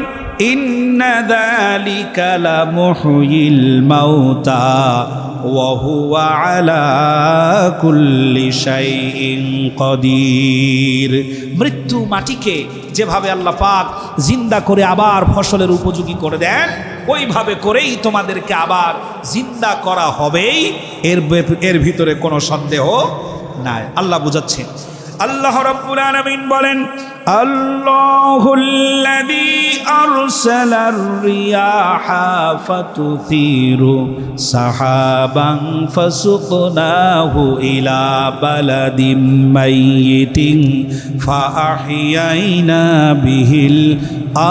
ইন্না যালিকা লামুহয়িল মাউতা ওয়া হুয়া আলা কুল্লি শাইইন কাদির। মৃত্যু মাটিকে যেভাবে আল্লাহ পাক জিন্দা করে আবার ফসলের উপযোগী করে দেন, ওইভাবে করেই তোমাদেরকে আবার জিন্দা করা হবেই, এর ভিতরে কোনো সন্দেহ নাই। আল্লাহ বুঝাচ্ছেন। আল্লাহ রাব্বুল আলামিন বলেন, আল্লাহুল্লাযী আরসালার রিয়াহা ফাতুথিরু সাহাবান ফাসুকনাহু ইলা বালাদিন মাইয়িতিন ফাআহইয়াইনা বিহিল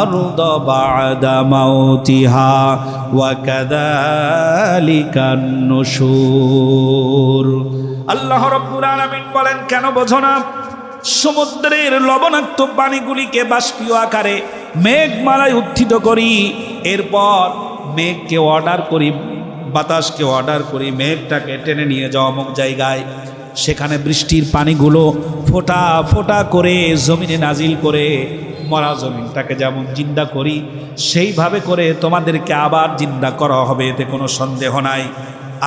আরদা বা'দা মাউতিহা ওয়া কাযালিকান নুশুর। আল্লাহ রাব্বুল আলামিন বলেন, কেন বোঝো না? সমুদ্রের লবণাক্ত পানিগুলিকে বাষ্পীয় আকারে মেঘমালায় উত্থিত করি, এরপর মেঘকে অর্ডার করি, বাতাসকে অর্ডার করি, মেঘটাকে টেনে নিয়ে যাওয়া অমুক জায়গায়, সেখানে বৃষ্টির পানিগুলো ফোঁটা ফোঁটা করে জমিনে নাজিল করে মরা জমিনটাকে যেমন জিন্দা করি, সেইভাবে করে তোমাদেরকে আবার জিন্দা করা হবে, এতে কোনো সন্দেহ নাই।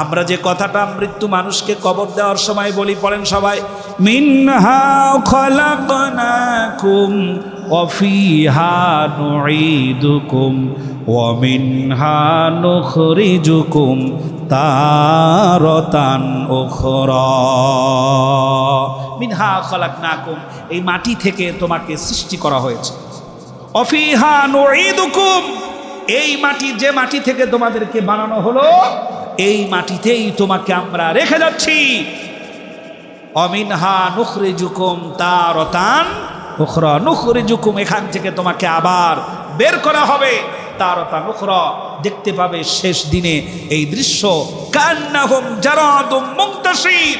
আমরা যে কথাটা মৃত্যু মানুষকে কবর দেওয়ার সময় বলি, পড়েন সবাই, মিনহা খালাকনাকুম ওয়া ফিহা নুঈদুকুম ওয়া মিনহা নুখরিজুকুম তারাতান উখরা। মিনহা খালাকনাকুম, এই মাটি থেকে তোমাকে সৃষ্টি করা হয়েছে। ওয়া ফিহা নুঈদুকুম, এই মাটি, যে মাটি থেকে তোমাদেরকে বানানো হলো, এই মাটিতেই তোমাকে আমরা রেখে যাচ্ছি। অমিনহা নুখরিজুকুম তারাতান উখরা, নুখরিজুকুম, এখান থেকে তোমাকে আবার বের করা হবে। তারাতান উখরা, দেখতে পাবে শেষ দিনে এই দৃশ্য। কান্নাহুম জারাদুম মুনতাশির,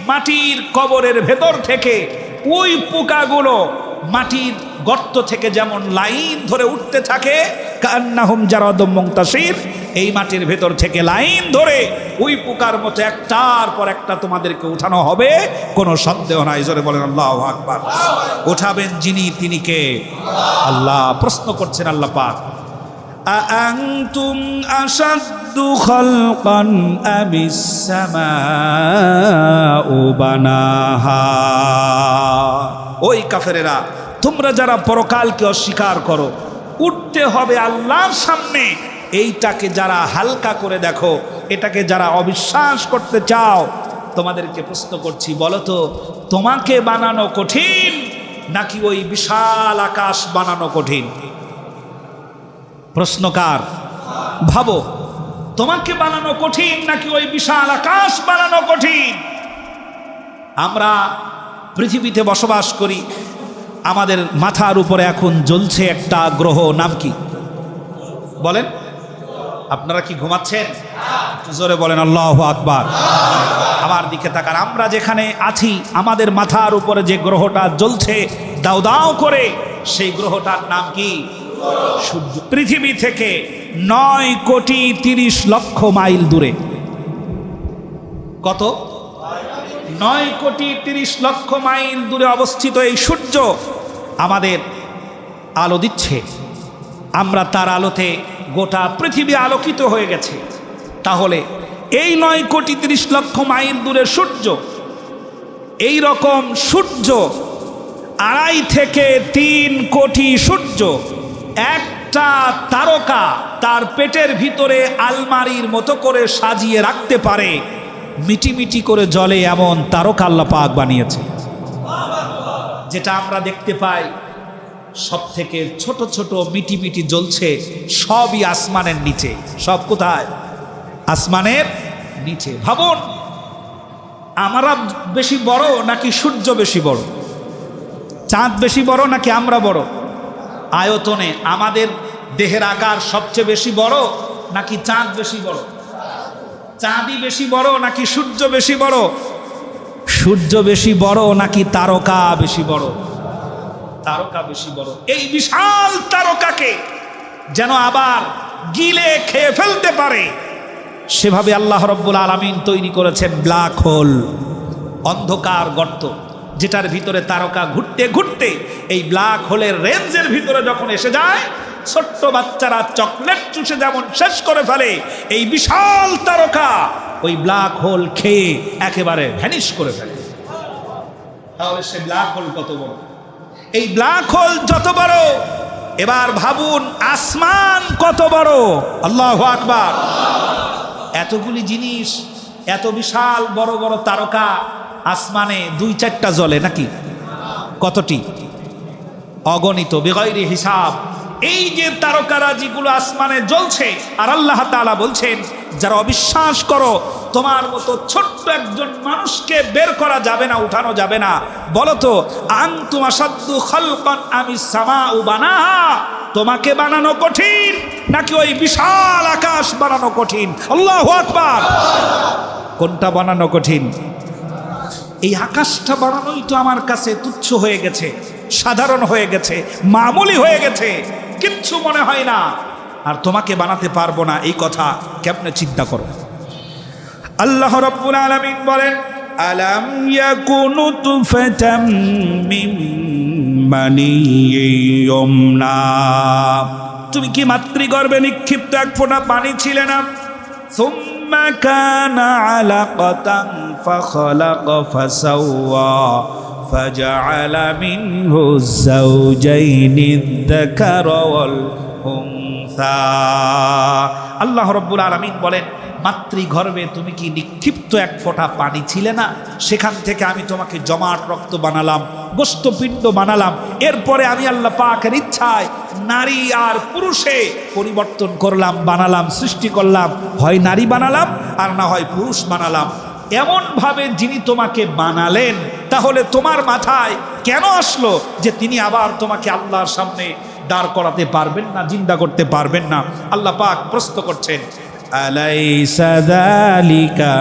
মাটির কবরের ভেতর থেকে ওই পোকাগুলো মাটির গর্ত থেকে যেমন লাইন ধরে উঠতে থাকে, কান্নাহুম জারাদুম মুনতাশির, এই মাটির ভেতর থেকে লাইন ধরে ওই পোকার মতো একটার পর একটা তোমাদেরকে উঠানো হবে, কোনো সন্দেহ নাই। জোরে বলেন আল্লাহু আকবার। উঠাবেন যিনি, তিনি কে? আল্লাহ। প্রশ্ন করছেন আল্লাহ পাক, আআনতুম আশাদ্দু খালকান আমিস সামাউ বানাহা। ওই কাফেরেরা, তোমরা যারা পরকালকে অস্বীকার করো, উঠতে হবে আল্লাহর সামনে, এইটাকে যারা হালকা করে দেখো, এটাকে যারা অবিশ্বাস করতে চাও, তোমাদেরকে প্রশ্ন করছি, বলো তো তোমাকে বানানো কঠিন নাকি ওই বিশাল আকাশ বানানো কঠিন? প্রশ্নকার, ভাবো, তোমাকে বানানো কঠিন নাকি ওই বিশাল আকাশ বানানো কঠিন? আমরা পৃথিবীতে বসবাস করি, আমাদের মাথার উপরে এখন জ্বলছে একটা গ্রহ, নাম কি বলেন? আপনারা কি ঘুমাচ্ছেন? জোরে বলেন আল্লাহু আকবার। আমার দিকে তাকান, আমরা যেখানে আছি আমাদের মাথার উপরে যে গ্রহটা জ্বলছে দাও দাও করে, সেই গ্রহটার নাম কি? সূর্য। পৃথিবী থেকে 9,30,00,000 মাইল দূরে। কত? 9,30,00,000 মাইল দূরে অবস্থিত এই সূর্য আমাদের আলো দিচ্ছে। আমরা তার আলোতে গোটা পৃথিবী আলোকিত হয়ে গেছে। তাহলে এই 9,30,00,000 মাইল দূরে সূর্য, এই রকম সূর্য 2.5 থেকে 3 কোটি সূর্য, একটা তারকা তার পেটের ভিতরে আলমারির মতো করে সাজিয়ে রাখতে পারে, মিটিমিটি করে জ্বলে এমন তারকা আল্লাহ পাক বানিয়েছে। যেটা আমরা দেখতে পাই সব থেকে ছোট ছোট মিটি মিটি জ্বলছে, সবই আসমানের নিচে। সব কোথায়? আসমানের নিচে। ভাবুন, আমরা বেশি বড় নাকি সূর্য বেশি বড়? চাঁদ বেশি বড় নাকি আমরা বড়? আয়তনে আমাদের দেহের আকার সবচেয়ে বেশি বড় নাকি চাঁদ বেশি বড়? চাঁদই বেশি বড় নাকি সূর্য বেশি বড়? সূর্য বেশি বড় নাকি তারকা বেশি বড়? তারকা বেশি বড়। এই বিশাল তারকাকে যেন আবার গিলে খেয়ে ফেলতে পারে, সেভাবে আল্লাহ রাব্বুল আলামিন তৈরি করেছেন ব্ল্যাক হোল, অন্ধকার গর্ত, যেটার ভিতরে তারকা ঘুরতে ঘুরতে এই ব্ল্যাক হোলের রেঞ্জের ভিতরে যখন এসে যায়, ছোট্ট বাচ্চারা চকলেট চুষে যেমন শেষ করে ফেলে, এই বিশাল তারকা ওই ব্ল্যাক হোল খেয়ে একেবারে ভ্যানিশ করে ফেলে। তাহলে সে ব্ল্যাক হোল কত বড়? এই ব্ল্যাক হোল যত বড়, এবার ভাবুন আসমান কত বড়। আল্লাহু আকবার। এতগুলি জিনিস, এত বিশাল বড় বড় তারকা আসমানে 2-4টা জ্বলে নাকি? কতটি? অগণিত, বেগৈরি হিসাব। এই যে তারকারাজিগুলো আসমানে জ্বলছে, আর আল্লাহ তাআলা বলছেন যারা অবিশ্বাস করো, তোমার মতো ছোট্ট একজন মানুষকে বের করা যাবে না, উঠানো যাবে না। বলো তো, আনতুম আসাদ্দু খালকান আমিস সামাউ বানাহা, তোমাকে বানানো কঠিন নাকি ওই বিশাল আকাশ বানানো কঠিন? আল্লাহু আকবার। কোনটা বানানো কঠিন? এই আকাশটা বানানোই তো আমার কাছে তুচ্ছ হয়ে গেছে, সাধারণ হয়ে গেছে, মামুলি হয়ে গেছে, কিচ্ছু মনে হয় না। আর তোমাকে বানাতে পারবো না, এই কথা কেমনে চিন্তা করো। আল্লাহ রাব্বুল আলামিন বলেন, আলাম ইয়াকুনু তুফাতাম মিন মানিয়্যিন ইউমনা, তুমি কি মাতৃগর্ভে নিক্ষিপ্ত এক ফোঁটা পানি ছিলে না? সুম্মা কানা আলাকাতান ফাখালাকা ফাসাওয়া ফাজআলা মিনহু যাওজাইনি আয-যাকারা ওয়াল উনসা। আল্লাহ রাব্বুল আলামিন বলেন, মাতৃগর্ভে তুমি কি নিক্ষিপ্ত এক ফোঁটা পানি ছিলে না? সেখান থেকে আমি তোমাকে জমাট রক্ত বানালাম, গোশতপিণ্ড বানালাম। এরপরে আমি আল্লাহ পাকের ইচ্ছায় নারী আর পুরুষে পরিবর্তন করলাম, বানালাম, সৃষ্টি করলাম। হয় নারী বানালাম আর না হয় পুরুষ বানালাম। এমনভাবে যিনি তোমাকে বানালেন, তাহলে তোমার মাথায় কেন আসলো যে তিনি আবার তোমাকে আল্লাহর সামনে দাঁড় করাতে পারবেন না, জিন্দা করতে পারবেন না? আল্লাহ পাক প্রশ্ন করছেন, আলাইসা যালিকা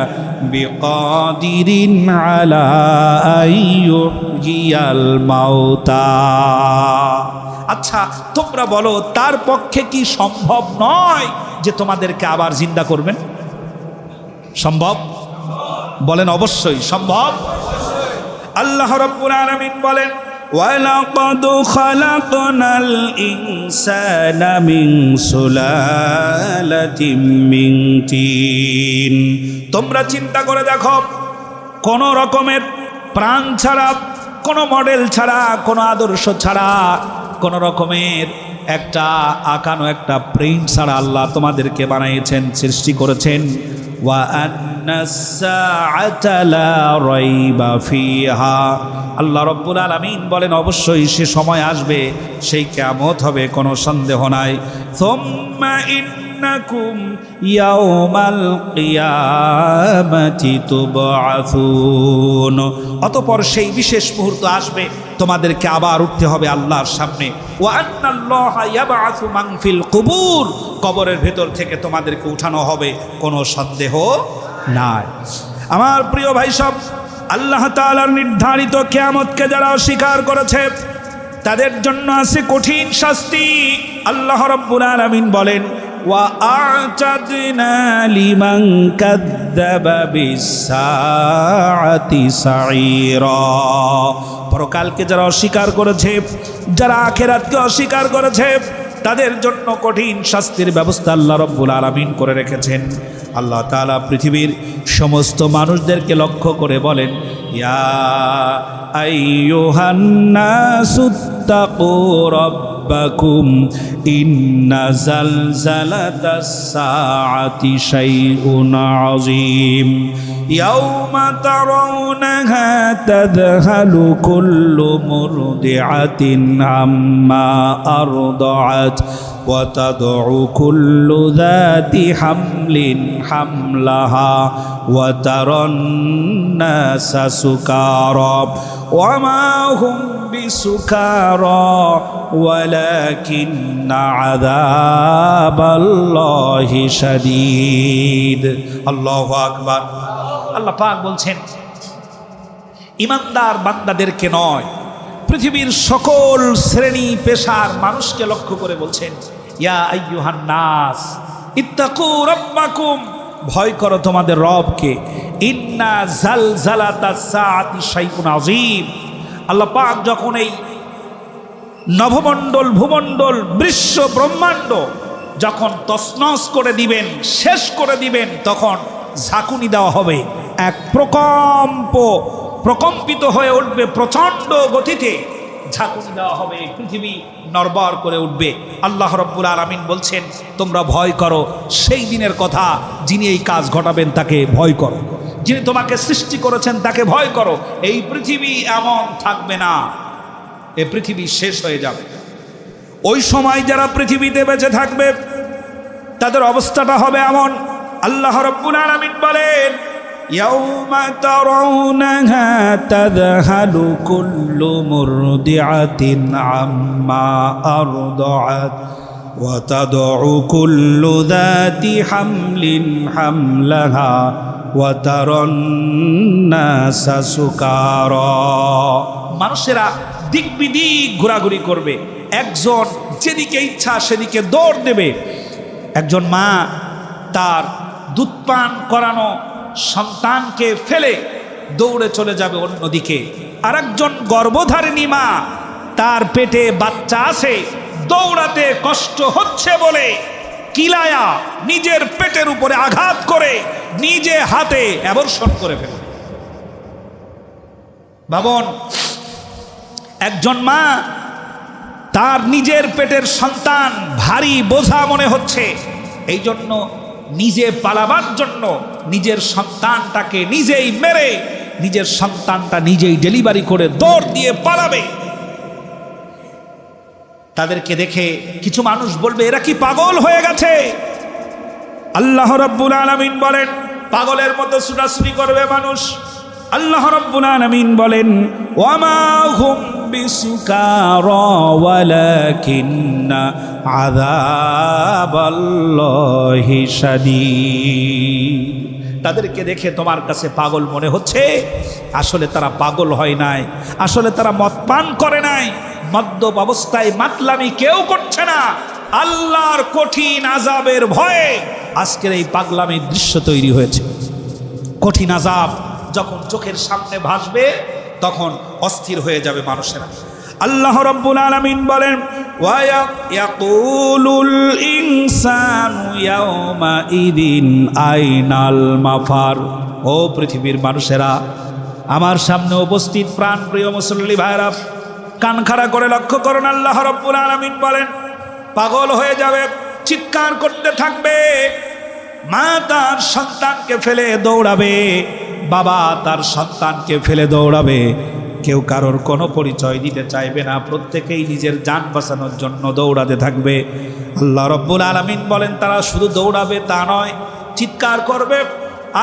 বিকাদিরিন আলা আইয়ুহইয়াল মাউতা। আচ্ছা তোমরা বলো, তার পক্ষে কি সম্ভব নয় যে তোমাদেরকে আবার জিন্দা করবেন? সম্ভব? বলেন অবশ্যই সম্ভব। আল্লাহ রাব্বুল আলামিন বলেন, وَلَقَدْ خَلَقْنَا الْإِنسَانَ مِنْ سُلَالَةٍ مِنْ طِينٍ। তোমরা চিন্তা করে দেখো, কোন রকমের প্রাণ ছাড়া, কোন মডেল ছাড়া, কোন আদর্শ ছাড়া, কোন রকমের একটা আঁকানো একটা প্রিন্ট ছাড়া আল্লাহ তোমাদেরকে বানিয়েছেন, সৃষ্টি করেছেন। وَأَنَّ السَّاعَةَ لَا رَيْبَ فِيهَا। আল্লাহ রাব্বুল আলামিন বলেন, অবশ্যই সে সময় আসবে, সেই কিয়ামত হবে, কোনো সন্দেহ নাই। সুম্মা ইন্নাকুম ইয়াউমাল কিয়ামাতি তুবআসুন। অতঃপর সেই বিশেষ মুহূর্ত আসবে, তোমাদেরকে আবার উঠতে হবে আল্লাহর সামনে। ওয়া আন্নাল্লাহা ইয়াবআসু মান ফিল কুবুর, কবরের ভেতর থেকে তোমাদেরকে উঠানো হবে, কোনো সন্দেহ নাই। আমার প্রিয় ভাই সব, আল্লাহ তাআলার নির্ধারিত কিয়ামতকে যারা অস্বীকার করেছে তাদের জন্য আছে কঠিন শাস্তি। আল্লাহ রাব্বুল আলামিন বলেন, ওয়া আ'তাদনা লিমান কাযযাবা বিস-সাআতি সাঈরা। পরকালকে যারা অস্বীকার করেছে, যারা আখিরাতকে অস্বীকার করেছে, তাদের জন্য কঠিন শাস্তির ব্যবস্থা আল্লাহ রাব্বুল আলামিন করে রেখেছেন। আল্লাহ তাআলা পৃথিবীর সমস্ত মানুষদেরকে লক্ষ্য করে বলেন, ইয়া আইয়ুহান নাসুত্তাকু রাব্বাকুম ইন্না জালজালাতাস সাআতি শাইউন আযীম ইয়াউমা তারাউনাহা তাযহালু কুল্লু মুরদিআতিন আম্মা আরদাআত وتضع كل ذات حمل حملها وترى الناس سكارى وما هم بسكارى ولكن عذاب الله شديد الله أكبر আল্লাহ পাক বলছেন ঈমানদার বান্দাদেরকে নয়, পৃথিবীর সকল শ্রেণী পেশার মানুষকে লক্ষ্য করে বলছেন, ইয়া আইয়ুহান নাস ইত্তাকু রাব্বাকুম, ভয় করো তোমাদের রবকে, ইন্না জালজালাতাস সাআতি শাইউন আযীম। আল্লাহ পাক যখন এই নভমণ্ডল ভূমণ্ডল বিশ্ব ব্রহ্মাণ্ড যখন তছনছ করে দিবেন, শেষ করে দিবেন, তখন ঝাঁকুনি দেওয়া হবে, এক প্রকম্পিত হয়ে উঠবে, প্রচণ্ড গতিতে ঝাঁকুনি দেওয়া হবে, পৃথিবী নড়বড় করে উঠবে। আল্লাহ রাব্বুল আলামিন বলছেন, তোমরা ভয় করো সেই দিনের কথা, যিনি এই কাজ ঘটাবেন তাকে ভয় করো, যিনি তোমাকে সৃষ্টি করেছেন তাকে ভয় করো। এই পৃথিবী এমন থাকবে না, এই পৃথিবী শেষ হয়ে যাবে। ওই সময় যারা পৃথিবীতে বেঁচে থাকবে তাদের অবস্থাটা হবে এমন। আল্লাহ রাব্বুল আলামিন বলেন, ইয়াউমা তারাউনাহা তাযহালু কুল্লু মুরদিআতিন আম্মা আরদাআত ওয়া তাদউ কুল্লু যাতি হামলিন হামলাহা ওয়া তারান নাসা সুকারা। মানুষেরা দিক বিদিক ঘোরাঘুরি করবে, একজন যেদিকে ইচ্ছা সেদিকে দৌড় দেবে। একজন মা তার দুধ পান করানো সন্তানকে ফেলে দৌড়ে চলে যাবে অন্যদিকে। আরেকজন গর্ভধারিণী মা, তার পেটে বাচ্চা আছে, দৌড়াতে কষ্ট হচ্ছে বলে কিলায়া নিজের পেটের উপরে আঘাত করে নিজে হাতে অ্যাবর্ষণ করে ফেলে। ভাবুন, একজন মা তার নিজের পেটের সন্তান ভারী বোঝা মনে হচ্ছে, এই জন্য নিজে পালাবার জন্য নিজের সন্তানটাকে নিজেই মেরে নিজের সন্তানটা নিজেই ডেলিভারি করে দৌড় দিয়ে পালাবে। তাদেরকে দেখে কিছু মানুষ বলবে, এরা কি পাগল হয়ে গেছে? আল্লাহ রাব্বুল আলামিন বলেন, পাগলের মতো ছুটাছুটি করবে মানুষ। আল্লাহ রাব্বুল আলামিন বলেন, ওয়ামা হুম বিসুকারা ওয়ালাকিন্না আযাবাল্লাহি শাদীদ। তাদেরকে দেখে তোমার কাছে পাগল মনে হচ্ছে, আসলে তারা পাগল হয় নাই, আসলে তারা মদ পান করে নাই, মদ্যপ অবস্থায় মাতলামি কেউ করছে না। আল্লাহর কঠিন আযাবের ভয়ে আজকের এই পাগলামির দৃশ্য তৈরি হয়েছে। কঠিন আযাব যখন চোখের সামনে ভাসবে তখন অস্থির হয়ে যাবে মানুষেরা। আল্লাহ রাব্বুল আলামিন বলেন, ওয়া ইয়াকুলুল ইনসানু ইয়াওমা ইদিন আইনাল মাফার। ও পৃথিবীর মানুষেরা, আমার সামনে উপস্থিত প্রাণপ্রিয় মুসল্লি ভাইরা, কান খাড়া করে লক্ষ্য করুন। আল্লাহ রাব্বুল আলামিন বলেন, পাগল হয়ে যাবে, চিৎকার করতে থাকবে। মা তার সন্তানকে ফেলে দৌড়াবে, বাবা তার সন্তানকে ফেলে দৌড়াবে, কেউ কারোর কোনো পরিচয় দিতে চাইবে না, প্রত্যেকেই নিজের জান বাঁচানোর জন্য দৌড়াতে থাকবে। আল্লাহ রাব্বুল আলামিন বলেন, তারা শুধু দৌড়াবে তা নয়, চিৎকার করবে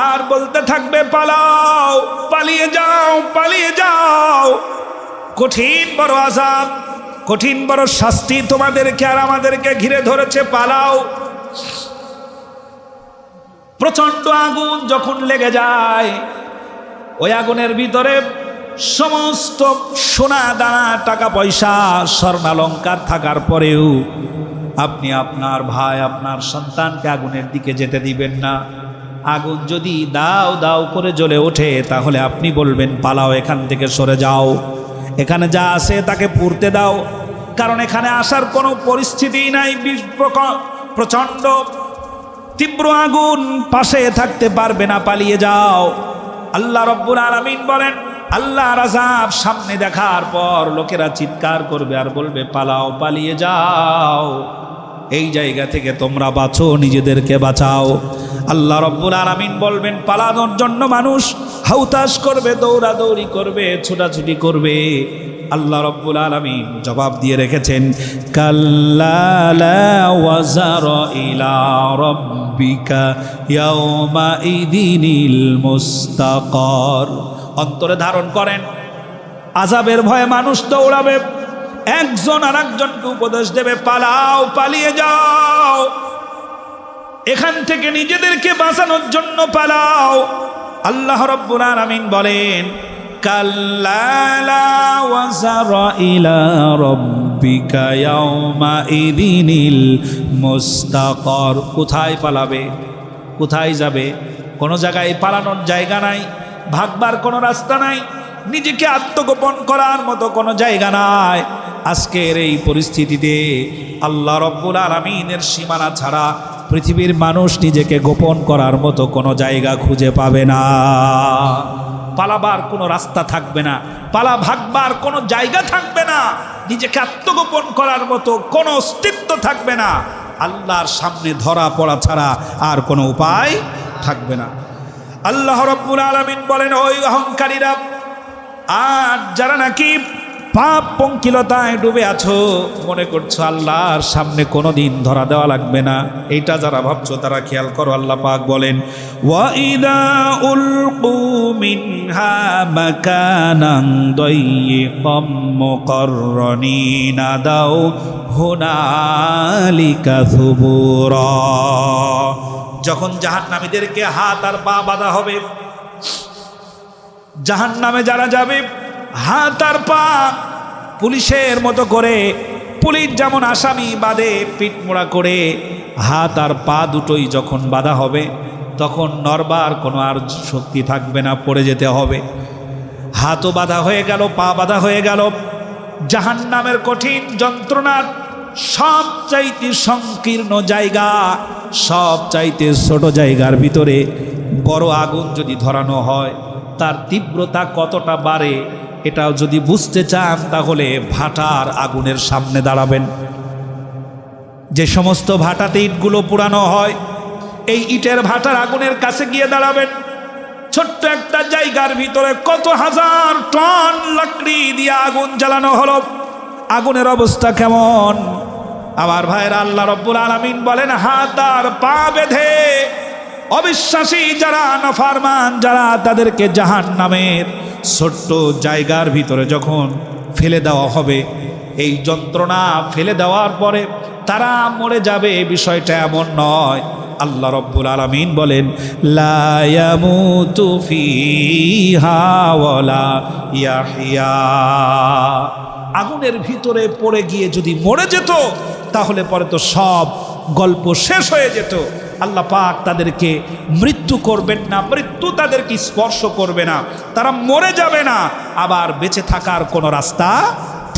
আর বলতে থাকবে, পালাও, পালিয়ে যাও, পালিয়ে যাও, কঠিন বড় আযাব, কঠিন বড় শাস্তি তোমাদেরকে আর আমাদেরকে ঘিরে ধরেছে, পালাও। প্রচন্ড আগুন যখন লেগে যায়, ওই আগুনের ভিতরে সমস্ত সোনা দানা টাকা পয়সা স্বর্ণালঙ্কার থাকার পরেও আপনি আপনার ভাই আপনার সন্তানকে আগুনের দিকে যেতে দিবেন না। আগুন যদি দাও দাও করে জ্বলে ওঠে তাহলে আপনি বলবেন, পালাও, এখান থেকে সরে যাও, এখানে যা আছে তাকে পুড়তে দাও, কারণ এখানে আসার কোনো পরিস্থিতি নাই। প্রচণ্ড তীব্র আগুন, পাশে থাকতে পারবে না, পালিয়ে যাও। আল্লাহ রব্বুল আলামিন বলেন, আল্লাহর আযাব সামনে দেখার পর লোকেরা চিৎকার করবে আর বলবে, পালাও, পালিয়ে যাও, এই জায়গা থেকে তোমরা বাঁচো, নিজেদেরকে বাঁচাও। আল্লাহ রব্বুল আলামিন বলবেন, পালানোর জন্য মানুষ হাউতাশ করবে, দৌড়াদৌড়ি করবে, ছোটাছুটি করবে। আল্লাহ রব্বুল আলামিন জবাব দিয়ে রেখেছেন, কাল্লা লা ওয়াজার ইলা রাব্বিকা ইয়াওমা ইদিনিল মুস্তাকার। অন্তরে ধারণ করেন, আযাবের ভয়ে মানুষ দৌড়াবে, একজন আর একজনকে উপদেশ দেবে, পালাও, পালিয়ে যাও, এখান থেকে নিজেদেরকে বাঁচানোর জন্য পালাও। আল্লাহ রাব্বুল আলামিন বলেন, কাল্লা লা ওয়াজার ইলা রাব্বিকা ইয়াওমা ইদিনিল মুস্তাকার। কোথায় পালাবে, কোথায় যাবে? কোনো জায়গায় পালানোর জায়গা নাই, ভাগবার কোনো রাস্তা নাই, নিজেকে আত্মগোপন করার মতো কোনো জায়গা নাই। আজকের এই পরিস্থিতিতে আল্লাহ রব্বুল আলামিনের সীমানা ছাড়া পৃথিবীর মানুষ নিজেকে গোপন করার মতো কোনো জায়গা খুঁজে পাবে না। পালাবার কোনো রাস্তা থাকবে না, ভাগবার কোনো জায়গা থাকবে না, নিজেকে আত্মগোপন করার মতো কোনো অস্তিত্ব থাকবে না। আল্লাহর সামনে ধরা পড়া ছাড়া আর কোনো উপায় থাকবে না। আল্লাহ রব্বুল আলামিন বলেন, ওই অহংকারীরা আর যারা নাকি পাপ পঙ্কিলতায় ডুবে আছো, মনে করছো আল্লাহর সামনে কোনোদিন ধরা দেওয়া লাগবে না, এইটা যারা ভাবছো তারা খেয়াল করো। আল্লাহ পাক বলেন, ওয়াইদা উলকু মিনহা মাকানান দাইয়িকাম মুকাররানিনা দাও হুনালিকা সুবুরা। যখন জাহান্নামীদেরকে হাত আর পা বাঁধা হবে, জাহান্নামে যারা যাবে, হাত আর পা পুলিশের মতো করে, পুলিশ যেমন আসামি বাঁধে পিঠমোড়া করে, হাত আর পা দুটোই যখন বাঁধা হবে তখন নড়বার কোনো আর শক্তি থাকবে না, পড়ে যেতে হবে। হাতও বাঁধা হয়ে গেল, পা বাঁধা হয়ে গেল। জাহান্নামের কঠিন যন্ত্রণার সবচাইতে সংকীর্ণ জায়গা, সবচাইতে ছোট জায়গার ভিতরে বড় আগুন যদি ধরানো হয়, তার তীব্রতা কতটা বাড়ে এটাও যদি বুঝতে চান তাহলে ভাটার আগুনের সামনে দাঁড়াবেন। যে সমস্ত ভাটাতে ইটগুলো পোড়ানো হয়, এই ইটের ভাটার আগুনের কাছে গিয়ে দাঁড়াবেন। ছোট্ট একটা জায়গার ভিতরে কত হাজার টন লাকড়ি দিয়ে আগুন জ্বালানো হলো, আগুনের অবস্থা কেমন? আমার ভাইরা, আল্লাহ রব্বুল আলামিন বলেন, হাত আর পা বেঁধে অবিশ্বাসী যারা, নাফরমান যারা, তাদেরকে জাহান্নামের ছোট্ট জায়গার ভিতরে যখন ফেলে দেওয়া হবে, এই যন্ত্রণা ফেলে দেওয়ার পরে তারা মরে যাবে, বিষয়টা এমন নয়। আল্লাহ রব্বুল আলামিন বলেন, লা ইয়ামুতু ফিহা ওয়ালা ইয়াহইয়া। আগুনের ভিতরে পড়ে গিয়ে যদি মরে যেত তাহলে পরে তো সব গল্প শেষ হয়ে যেত। আল্লাহ পাক তাদেরকে মৃত্যু করবেন না, মৃত্যু তাদেরকে স্পর্শ করবে না, তারা মরে যাবে না, আবার বেঁচে থাকার কোনো রাস্তা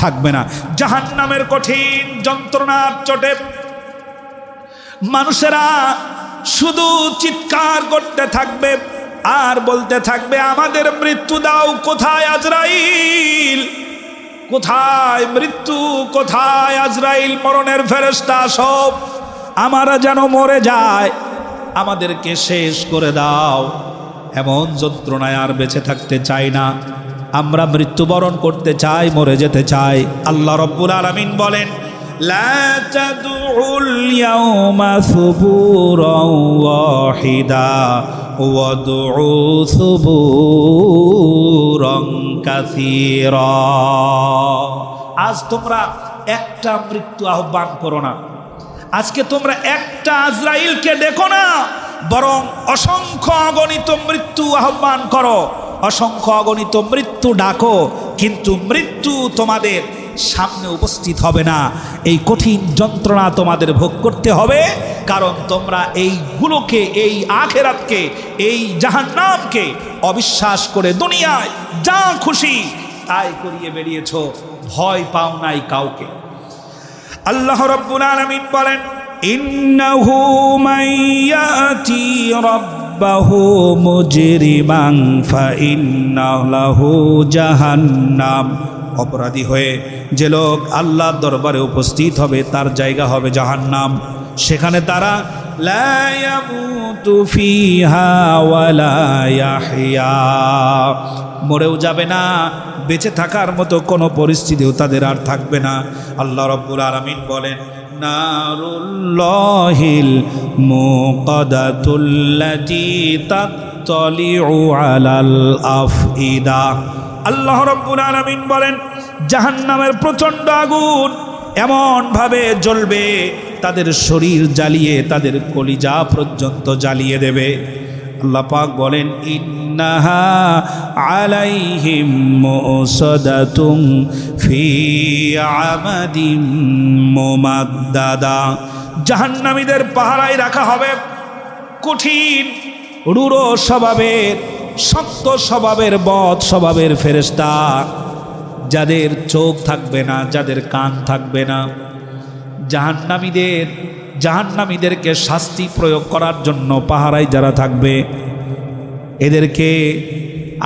থাকবে না। জাহান্নামের কঠিন যন্ত্রণার চোটে মানুষেরা শুধু চিৎকার করতে থাকবে আর বলতে থাকবে, আমাদের মৃত্যু দাও, কোথায় আজরাইল, কোথায় মৃত্যু, কোথায় আজরাইল, মরণের ফেরেশতা সব, আমরা যেন মরে যায়, আমাদেরকে শেষ করে দাও। এমন যন্ত্রণায় আর বেঁচে থাকতে চাই না, আমরা মৃত্যুবরণ করতে চাই, মরে যেতে চাই। আল্লাহ রব্বুল আলামিন বলেন, লা তাদউল ইয়াওমা সুবুরান ওয়াহিদা ওয়াদউ সুবুরান কাসীরা। আজ তোমরা একটা মৃত্যু আহ্বান করো না, আজকে তোমরা একটা আজরাইলকে দেখো না, বরং অসংখ্য অগণিত মৃত্যু আহ্বান করো, অসংখ্য অগণিত মৃত্যু ডাকো, কিন্তু মৃত্যু তোমাদের সামনে উপস্থিত হবে না। এই কঠিন যন্ত্রণা তোমাদের ভোগ করতে হবে, কারণ তোমরা এইগুলোকে, এই আখিরাতকে, এই জাহান্নামকে অবিশ্বাস করে দুনিয়ায় যা খুশি তাই করিয়ে বেরিয়েছো, ভয় পাও নাই কাউকে। আল্লাহ রাব্বুল আলামিন বলেন, ইন্নাহু মাইয়াতি রাব্বাহু মুজরিমান ফাইন্না লাহু জাহান্নাম। অপরাধী হয়ে যে লোক আল্লাহর দরবারে উপস্থিত হবে তার জায়গা হবে জাহান্নাম। সেখানে তারা লা ইয়ামুতু ফিহা ওয়ালা ইয়াহইয়া, মরেও যাবে না, বেঁচে থাকার মতো কোনো পরিস্থিতিও তাদের আর থাকবে না। আল্লাহ রাব্বুল আলামিন বলেন নারুল্লাহিল মুকাদাতুল্লাতী তাত্তালিউ আলাল আফইদা। আল্লাহ রাব্বুল আলামিন বলেন জাহান্নামের প্রচণ্ড আগুন এমনভাবে জ্বলবে তাদের শরীর জ্বালিয়ে তাদের কলিজা পর্যন্ত জ্বালিয়ে দেবে। আল্লাহ পাক বলেন ইন্নাহা আলাইহিম মুসাদাতুম ফি আমাদিম মুমাদ্দাদা। জাহান্নামীদের পাহারায় রাখা হবে কঠিন রূঢ় স্বভাবের, শক্ত স্বভাবের, বদ স্বভাবের ফেরেশতা, যাদের চোখ থাকবে না, যাদের কান থাকবে না। জাহান্নামীদেরকে শাস্তি প্রয়োগ করার জন্য পাহারায় যারা থাকবে, এদেরকে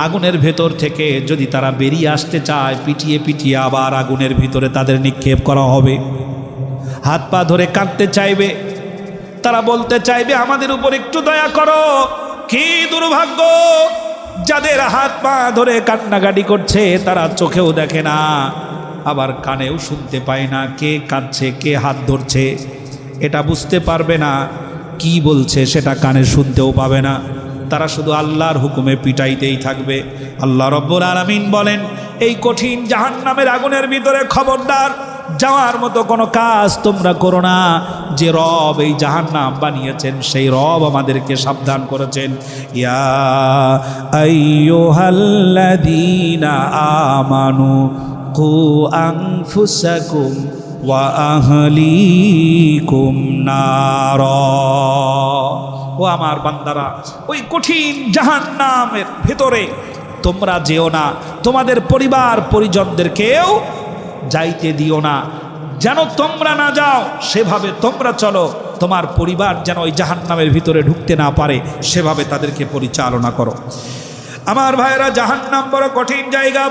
আগুনের ভেতর থেকে যদি তারা বেরিয়ে আসতে চায়, পিটিয়ে পিটিয়ে আবার আগুনের ভিতরে তাদের নিক্ষেপ করা হবে। হাত পা ধরে কাঁদতে চাইবে, তারা বলতে চাইবে আমাদের উপর একটু দয়া করো। কি দুর্ভাগ্য যাদের হাত পা ধরে কান্নাকাটি করছে, তারা চোখেও দেখে না, আবার কানেও শুনতে পায় না কে কাঁদছে কে হাত ধরছে, এটা বুঝতে পারবে না, কি বলছে সেটা কানে শুনতেও পাবে না। তারা শুধু আল্লাহর হুকুমে পিটাইতেই থাকবে। আল্লাহ রাব্বুল আলামিন বলেন এই কঠিন জাহান্নামের আগুনের ভিতরে খবরদার যাওয়ার মতো কোনো কাজ তোমরা করো না। যে রব এই জাহান্নাম বানিয়েছেন সেই রব আমাদেরকে সাবধান করেছেন, ইয়া আইয়ুহাল্লাযীনা আমানু কু আনফুসাকুম ওয়া আহলিকুম নারা। ও আমার বান্দারা, ওই কঠিন জাহান্নামের ভেতরে তোমরা যেও না, তোমাদের পরিবার পরিজনদেরকেও যাইতে দিও না। যেন তোমরা না যাও সেভাবে তোমরা চলো, তোমার পরিবার যেন ওই জাহান্নামের ভিতরে ঢুকতে না পারে সেভাবে তাদেরকে পরিচালনা করো। আমার ভাইয়েরা, জাহান্নাম বড় কঠিন জায়গা।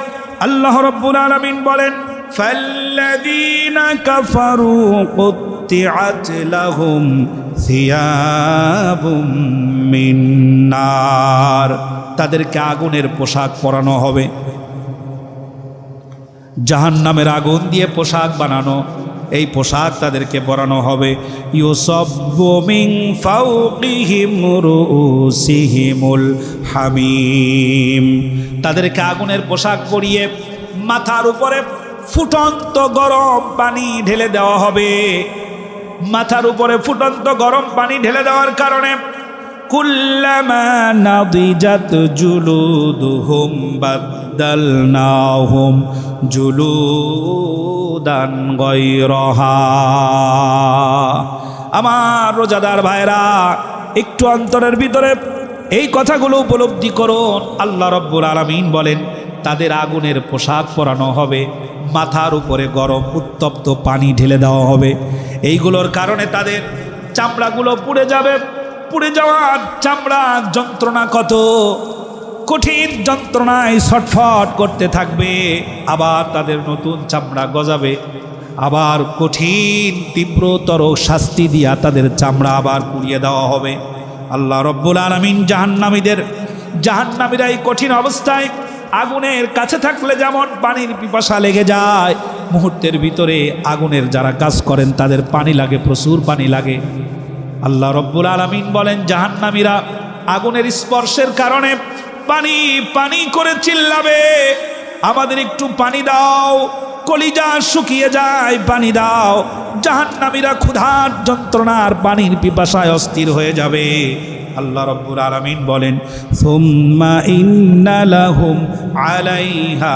আল্লাহ রাব্বুল আলামিন বলেন ফাল্লাযীনা কাফারু কুত্তিআত লাহুম সিয়াবুম মিন নার, তাদেরকে আগুনের পোশাক পরানো হবে। জাহান্নামের আগুন দিয়ে পোশাক বানানো, এই পোশাক তাদেরকে পরানো হবে। ইউসাব্বু মিন ফাওকিহিম রুউসিহিমুল হামিম, তাদেরকে আগুনের পোশাক পরিয়ে মাথার উপরে ফুটন্ত গরম পানি ঢেলে দেওয়া হবে। মাথার উপরে ফুটন্ত গরম পানি ঢেলে দেওয়ার কারণে কুল্লামা নাদিজাত জুলুদুহুম বাদদালনাহুম জুলুদান গায়রাহা। আমার রোজাদার ভাইরা, একটু অন্তরের ভিতরে এই কথাগুলো উপলব্ধি করুন। আল্লাহ রাব্বুল আলামিন বলেন তাদের আগুনের পোশাক পরানো হবে, মাথার উপরে গরম উত্তপ্ত পানি ঢেলে দেওয়া হবে। এইগুলোর কারণে তাদের চামড়াগুলো পুড়ে যাবে। পুড়ে যাওয়ার চামড়া যন্ত্রণা কত কঠিন, যন্ত্রণায় ছটফট করতে থাকবে। আবার তাদের নতুন চামড়া গজাবে, আবার কঠিন তীব্রতর শাস্তি দিয়া তাদের চামড়া আবার পুড়িয়ে দেওয়া হবে। আল্লাহ রাব্বুল আলামিন জাহান্নামীরা এই কঠিন অবস্থায় আগুনের কাছে থাকলে যেমন পানির পিপাসা লেগে যায়, মুহূর্তের ভিতরে আগুনের যারা কাজ করেন তাদের পানি লাগে, প্রচুর পানি লাগে। আল্লাহ রাব্বুল আলামিন বলেন জাহান্নামীরা আগুনের স্পর্শের কারণে পানি পানি করে চিল্লাবে, আমাদের একটু পানি দাও, কলিজা শুকিয়ে যায়, পানি দাও। জাহান্নামীরা ক্ষুধার যন্ত্রণার পানির পিপাসায় অস্থির হয়ে যাবে। আল্লাহ রাব্বুল আলামিন বলেন সুম্মা ইন্না লাহুম আলাইহা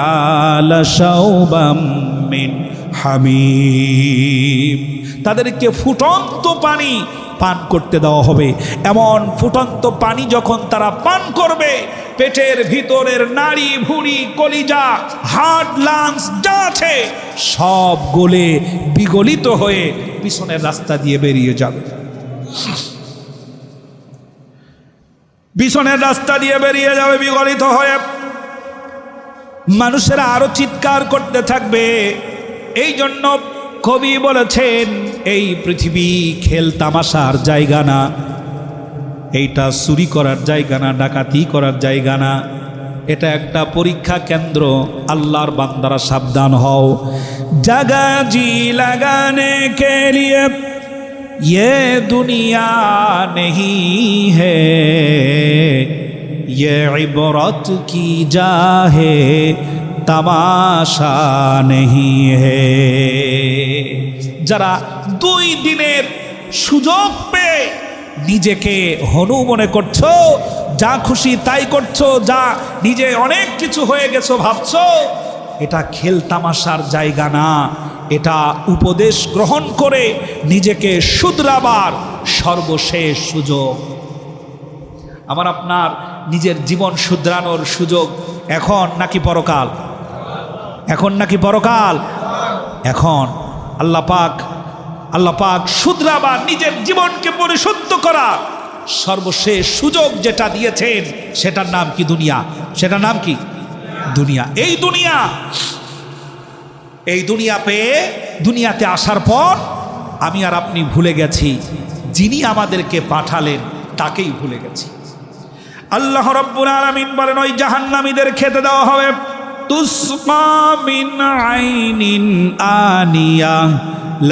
লাশাওবাম মিন হামিম। তাদেরকে ফুটন্ত পানি পান করতে দেওয়া হবে। এমন ফুটন্ত পানি যখন তারা পান করবে, পেটের ভিতরের নাড়ি ভুঁড়ি কলিজা হার্ট লাংস যা আছে সব গলে বিগলিত হয়ে পিছনের রাস্তা দিয়ে বেরিয়ে যাবে। পিছনের রাস্তা দিয়ে বেরিয়ে যাবে বিগলিত হয়ে। মানুষেরা আরো চিৎকার করতে থাকবে। এই জন্য কবি বলেছেন, এই পৃথিবী খেল তামাশার জায়গা না, এইটা চুরি করার জায়গা না, ডাকাতি করার জায়গা না, এটা একটা পরীক্ষা কেন্দ্র। আল্লাহর বান্দারা সাবধান হও। জাগা জি লাগানে কে লিয়ে ये दुनिया नहीं है, ये इबरत की जा है, तमाशा नहीं है। যারা 2 দিনের সুযোগ পেয়ে নিজেকে হনু মনে করছো, যা খুশি তাই করছো, যা নিজে অনেক কিছু হয়ে গেছো ভাবছো, এটা খেল তামাশার জায়গা না, এটা উপদেশ গ্রহণ করে নিজেকে শুধরাবার সর্বশেষ সুযোগ। আমার আপনার নিজের জীবন শুধরানোর সুযোগ এখন নাকি পরকাল? এখন নাকি পরকাল? এখন। আল্লাহ পাক শুধরাবার, নিজের জীবনকে পরিশুদ্ধ করা সর্বশেষ সুযোগ যেটা দিয়েছেন সেটার নাম কি? দুনিয়া। সেটার নাম কি? দুনিয়া। এই দুনিয়া পেয়ে দুনিয়াতে আসার পর আমি আর আপনি ভুলে গেছি যিনি আমাদেরকে পাঠালেন তাকেই ভুলে গেছি। আল্লাহ রাব্বুল আলামিন বলেন, ওই জাহান্নামীদের খেতে দেওয়া হবে তুসমা মিন আইনিন আনিয়া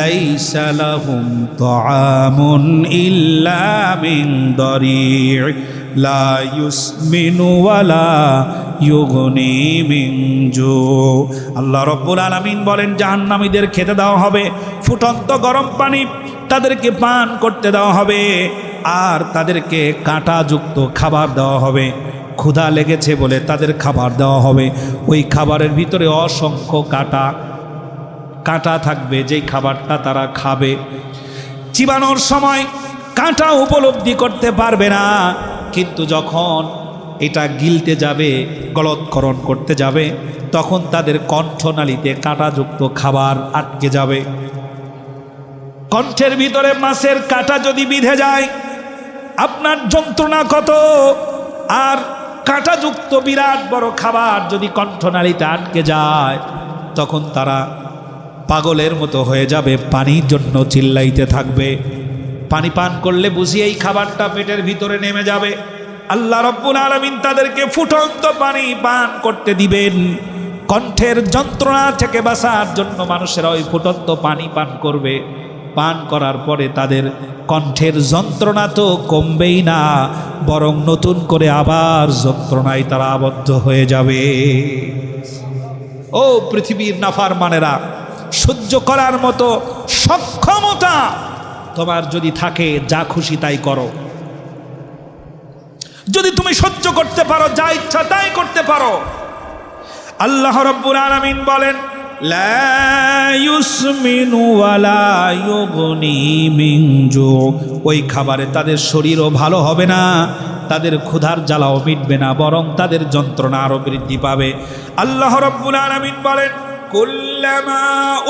লাইসা লাহুম তাআমুন ইল্লা মিন দারি' লা ইউসমিনু ওয়ালা ইউগনি মিন জু। আল্লাহ রাব্বুল আলামিন বলেন, জাহান্নামীদের খেতে দেওয়া হবে ফুটন্ত গরম পানি, তাদেরকে পান করতে দেওয়া হবে, আর তাদেরকে কাঁটাযুক্ত খাবার দেওয়া হবে। ক্ষুধা লেগেছে বলে তাদের খাবার দেওয়া হবে। ওই খাবারের ভিতরে অসংখ্য কাঁটা থাকবে, যেই খাবারটা তারা খাবে চিবানোর সময় কাঁটা উপলব্ধি করতে পারবে না, কিন্তু যখন এটা গিলতে যাবে, গলৎকরণ করতে যাবে, তখন তাদের কণ্ঠনালীতে কাঁটাযুক্ত খাবার আটকে যাবে। কণ্ঠের ভিতরে মাছের কাঁটা যদি বিঁধে যায় আপনার যন্ত্রণা কত, আর কাঁটাযুক্ত বিরাট বড় খাবার যদি কণ্ঠনালীতে আটকে যায় তখন তারা পাগলের মতো হয়ে যাবে, পানির জন্য চিল্লাইতে থাকবে। পানি পান করলে বুঝি এই খাবারটা পেটের ভিতরে নেমে যাবে। আল্লাহ রাব্বুল আলামিন তাদেরকে ফুটন্ত পানি পান করতে দিবেন। কণ্ঠের যন্ত্রণা থেকে বাঁচার জন্য মানুষেরা ওই ফুটন্ত পানি পান করবে। পান করার পরে তাদের কণ্ঠের যন্ত্রণা তো কমবেই না, বরং নতুন করে আবার যন্ত্রণায় তারা আবদ্ধ হয়ে যাবে। ও পৃথিবীর নাফরমানেরা, সহ্য করার মতো সক্ষমতা তোমার যদি থাকে, যা খুশি তাই করো। যদি তুমি সহ্য করতে পারো, যা ইচ্ছা তাই করতে পারো। আল্লাহ রাব্বুল আলামিন বলেন, লা ইউসমিনু ওয়ালা ইউগনি মিন জু। ওই খাবারে তাদের শরীরও ভালো হবে না, তাদের ক্ষুধার জ্বালাও মিটবে না, বরং তাদের যন্ত্রণা আরো বৃদ্ধি পাবে। আল্লাহ রাব্বুল আলামিন বলেন, কুল্লামা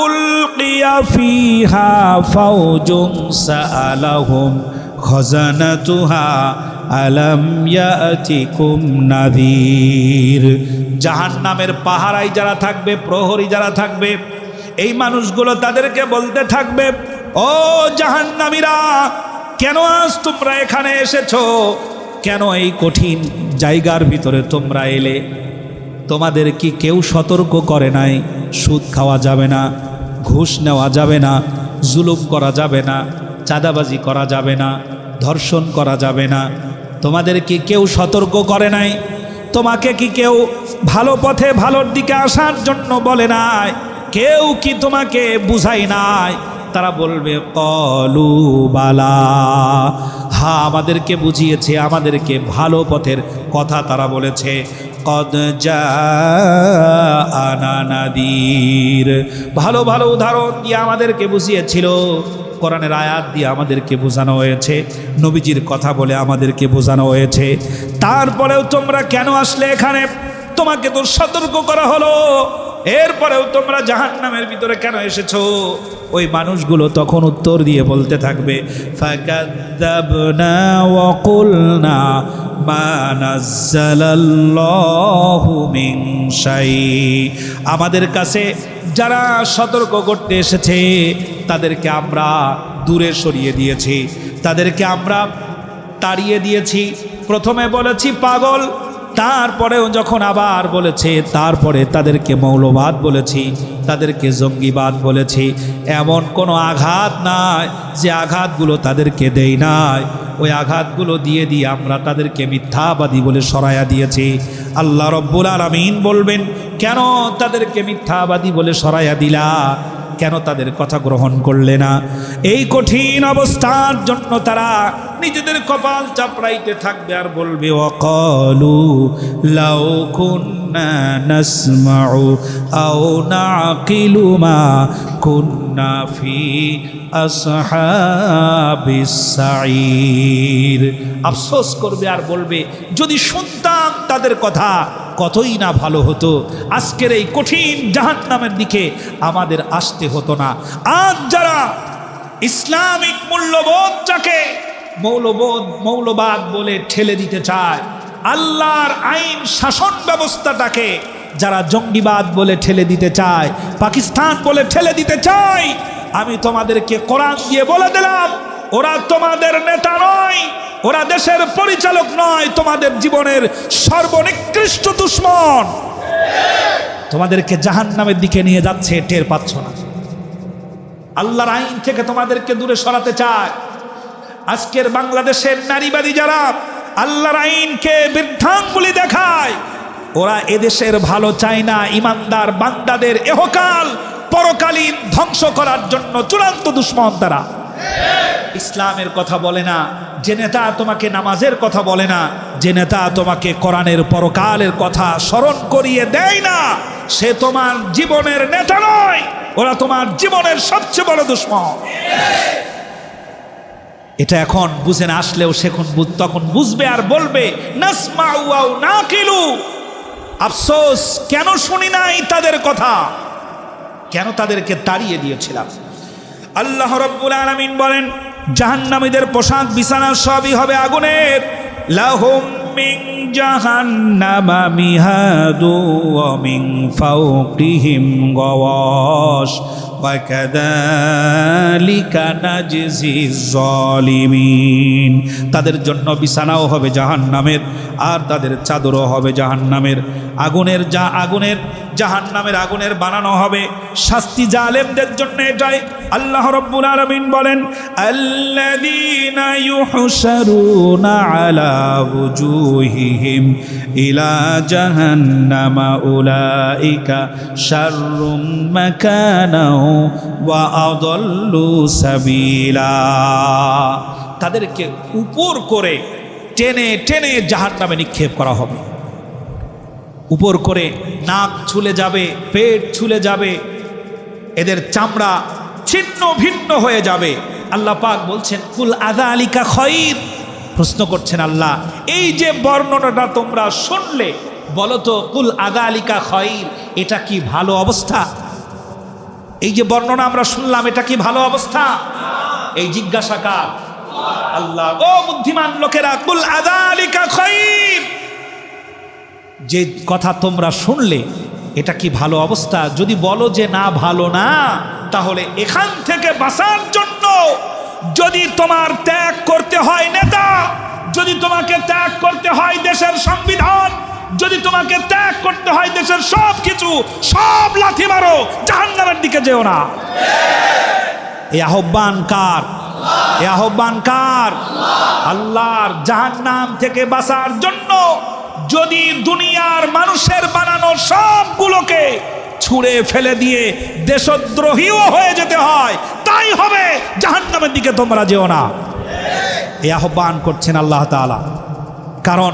উলকিয়া ফিহা ফাওজুন সাআলাহুম খাজানাতুহা আলাম ইয়াতিকুম নাযীর। জাহান্নামের পাহারায় যারা থাকবে, প্রহরী যারা থাকবে, এই মানুষগুলো তাদেরকে বলতে থাকবে, ও জাহান্নামীরা, কেন আজ তোমরা এখানে এসেছো? কেন এই কঠিন জায়গার ভিতরে তোমরা এলে? তোমাদের কি কেউ সতর্ক করে নাই? সুদ খাওয়া যাবে না, ঘুষ নেওয়া যাবে না, জুলুম করা যাবে না, চাঁদাবাজি করা যাবে না, ধর্ষণ করা যাবে না। তোমাদের কি কেউ সতর্ক করে নাই? তোমাকে কি কেউ ভালো পথে, ভালোর দিকে আসার জন্য বলে নাই? কেউ কি তোমাকে বুঝাই নাই? তারা বলবে, কলু বালা, হ্যাঁ আমাদেরকে বুঝিয়েছে, আমাদেরকে ভালো পথের কথা তারা বলেছে। কদ জাআনা নাযীর। ভালো ভালো উদাহরণ দিয়ে আমাদেরকে বুঝিয়েছিল, কোরআনের আয়াত দিয়ে আমাদেরকে বোঝানো হয়েছে, নবীজির কথা বলে আমাদেরকে বোঝানো হয়েছে। তারপরেও তোমরা কেন আসলে এখানে? তোমাকে তো সতর্ক করা হলো, এরপরেও তোমরা জাহান্নামের ভিতরে কেন এসেছো? ওই মানুষগুলো তখন উত্তর দিয়ে বলতে থাকবে, ফাকাযযাবনা ওয়া কুলনা মা নাযালাল্লাহু মিন শাই। আমাদের কাছে যারা সতর্ক করতে এসেছে তাদেরকে আমরা দূরে সরিয়ে দিয়েছি, তাদেরকে আমরা তাড়িয়ে দিয়েছি। প্রথমে বলেছি পাগল, তারপরেও যখন আবার বলেছে, তারপরে তাদেরকে মৌলবাদ বলেছি, তাদেরকে জঙ্গিবাদ বলেছি। এমন কোনো আঘাত নাই যে আঘাতগুলো তাদেরকে দেই নাই, ওই আঘাতগুলো দিয়ে দিয়ে আমরা তাদেরকে মিথ্যাবাদী বলে সরাইয়া দিয়েছি। আল্লাহ রব্বুল আলামিন বলবেন, কেন তাদেরকে মিথ্যাবাদী বলে সরাইয়া দিলা? কেন তাদের কথা গ্রহণ করলে না? এই কঠিন অবস্থার জন্য তারা নিজেদের কপাল চাপড়াইতে থাকবে আর বলবে, ওয়াকালু লাউ কুন্না নাসমাউ আও নাকিলু মা কুন্না ফি আসহাবিস সাঈর। আফসোস করবে আর বলবে, যদি শুনতাম তাদের কথা কতই না ভালো হতো, আজকের এই কঠিন জাহান্নামের দিকে আমাদের আসতে হতো না। আজ যারা ইসলামিক মূল্যবোধটাকে মৌলবাদ বলে ঠেলে দিতে চায়, আল্লাহর আইন শাসন ব্যবস্থাটাকে যারা জঙ্গিবাদ বলে ঠেলে দিতে চায়, পাকিস্তান বলে ঠেলে দিতে চায়, আমি তোমাদেরকে কোরআন দিয়ে বলে দিলাম, ওরা তোমাদের নেতা নয়, ওরা দেশের পরিচালক নয়, তোমাদের জীবনের সর্বনিকৃষ্ট দুশমন। তোমাদেরকে জাহান্নামের দিকে নিয়ে যাচ্ছে, টের পাচ্ছ না? আল্লাহর আইন থেকে তোমাদেরকে দূরে সরাতে চায়। আজকের বাংলাদেশের নারীবাদী যারা আল্লাহর আইনকে বৃদ্ধাঙ্গুলি দেখায়, ওরা এদেশের ভালো চায় না। ইমানদার বান্দাদের এহকাল পরকালীন ধ্বংস করার জন্য চূড়ান্ত দুশমন তারা। ইসলামের কথা বলে না, যে নেতা তোমাকে নামাজের কথা বলে না, যে নেতা তোমাকে কোরআনের পরকালের কথা স্মরণ করিয়ে দেয় না, সে তোমার জীবনের নেতা নয়, ওরা তোমার জীবনের সবচেয়ে বড় দুশমন। এটা এখন বুঝে না আসলেও তখন বুঝবে আর বলবে, নাসমাউ আও নাকিলু। আফসোস, কেন শুনি নাই তাদের কথা, কেন তাদেরকে তাড়িয়ে দিয়েছিলাম। আল্লাহ রাব্বুল আলামিন বলেন, জাহান্নামীদের পোশাক বিছানা সবই হবে আগুনের। লাহুম মিন জাহান্নামা মিহাদু ওয়া মিন ফাওকিহিম গাওয়াশ ওয়া কাযালিকা নাজজিজ জালিমিন। তাদের জন্য বিছানাও হবে জাহান্নামের, আর তাদের চাদরও হবে জাহান্নামের। জাহান্নামের আগুনের বানানো হবে শাস্তি জালেমদের জন্য। এটাই আল্লাহ রাব্বুল আলামিন বলেন, আল্লাযীনা ইউহশারুনা আলা ওয়ুজুহিহিম ইলা জাহান্নামা উলাইকা শাররুম মাকানা ওয়া আদাল্লু সাবিলা। তাদেরকে উপর করে টেনে টেনে জাহান্নামে নিক্ষেপ করা হবে। উপর করে নাক ছুলে যাবে, পেট ছুলে যাবে, এদের চামড়া ছিন্ন ভিন্ন হয়ে যাবে। আল্লাহ পাক বলছেন, কুল আযালিকা খায়র। প্রশ্ন করছেন আল্লাহ, এই যে বর্ণনাটা তোমরা শুনলে, বলো তো কুল আযালিকা খায়র, এটা কি ভালো অবস্থা? এই যে বর্ণনা আমরা শুনলাম, এটা কি ভালো অবস্থা? এই জিজ্ঞাসা কার? আল্লাহ। ও বুদ্ধিমান লোকেরা, কুল আযালিকা খায়র, যে কথা তোমরা শুনলে এটা কি ভালো অবস্থা? যদি বলো যে না, ভালো না, তাহলে এখান থেকে বাঁচার জন্য যদি তোমার ত্যাগ করতে হয় নেতা, যদি তোমাকে ত্যাগ করতে হয় দেশের সংবিধান, যদি তোমাকে ত্যাগ করতে হয় দেশের সব কিছু, সব লাথি মারো, জাহান্নামের দিকে যেও না। এই আহ্বান কার? এই আহ্বান কার? আল্লাহর। জাহান্নাম থেকে বাঁচার জন্য যদি দুনিয়ার মানুষের বানানো সবগুলোকে ছুঁড়ে ফেলে দিয়ে দেশদ্রোহীও হয়ে যেতে হয়, তাই হবে, জাহান্নামের দিকে তোমরা যেও না। এই আহ্বান করছেন আল্লাহ তাআলা। কারণ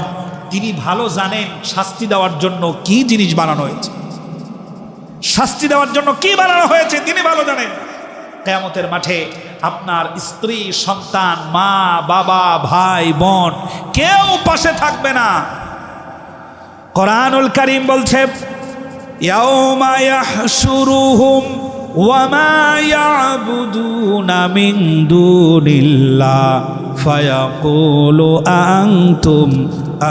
তিনি ভালো জানেন শাস্তি দেওয়ার জন্য কি জিনিস বানানো হয়েছে, শাস্তি দেওয়ার জন্য কি বানানো হয়েছে তিনি ভালো জানেন। কিয়ামতের মাঠে আপনার স্ত্রী, সন্তান, মা, বাবা, ভাই, বোন কেউ পাশে থাকবে না। কোরআনুল কারীম বলছে ইয়াউমা ইয়াহশুরুহুম ওয়া মা ইয়াবুদুনা মিন দুনিল্লাহ ফায়াকুলু আনতুম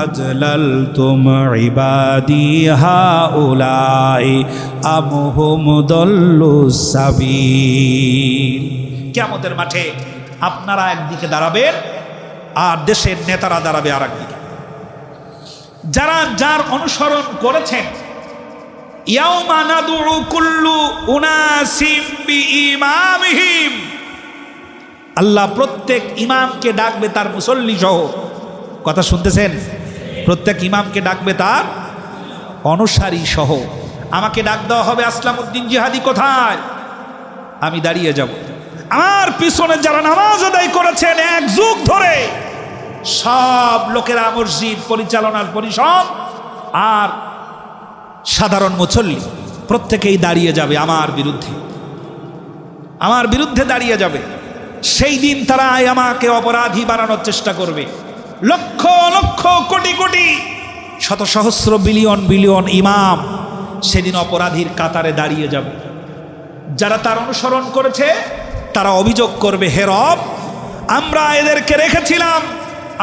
আজলালতুম ইবাদি হাউলাই আম হুম দাল্লুস সাবিল। কিয়ামতের মাঠে আপনারা একদিকে দাঁড়াবেন আর দেশের নেতারা দাঁড়াবে আর একদিকে। যারা যার অনুসরণ করেছেন, ইয়াউমা নাদউ কুল্লু উনাসিম বিইমামিহিম, আল্লাহ প্রত্যেক ইমামকে ডাকবে তার মুসল্লি সহ। কথা শুনতেছেন? প্রত্যেক ইমামকে ডাকবে তার অনুসারী সহ। আমাকে ডাক দেওয়া হবে, আসলামউদ্দিন জিহাদি কোথায়? আমি দাঁড়িয়ে যাব। আমার পিছনে যারা নামাজ আদায় করেছেন এক যুগ ধরে, সব লোকেরা, মসজিদ পরিচালনার পরিষদ আর সাধারণ মুসল্লি প্রত্যেকেই দাঁড়িয়ে যাবে আমার বিরুদ্ধে, আমার বিরুদ্ধে দাঁড়িয়ে যাবে। সেই দিন তারা আমাকে অপরাধী বানানোর চেষ্টা করবে। লক্ষ লক্ষ কোটি কোটি শত সহস্র বিলিয়ন বিলিয়ন ইমাম সেদিন অপরাধীর কাতারে দাঁড়িয়ে যাবে। যারা তার অনুসরণ করেছে তারা অভিযোগ করবে, হে রব, আমরা এদেরকে রেখেছিলাম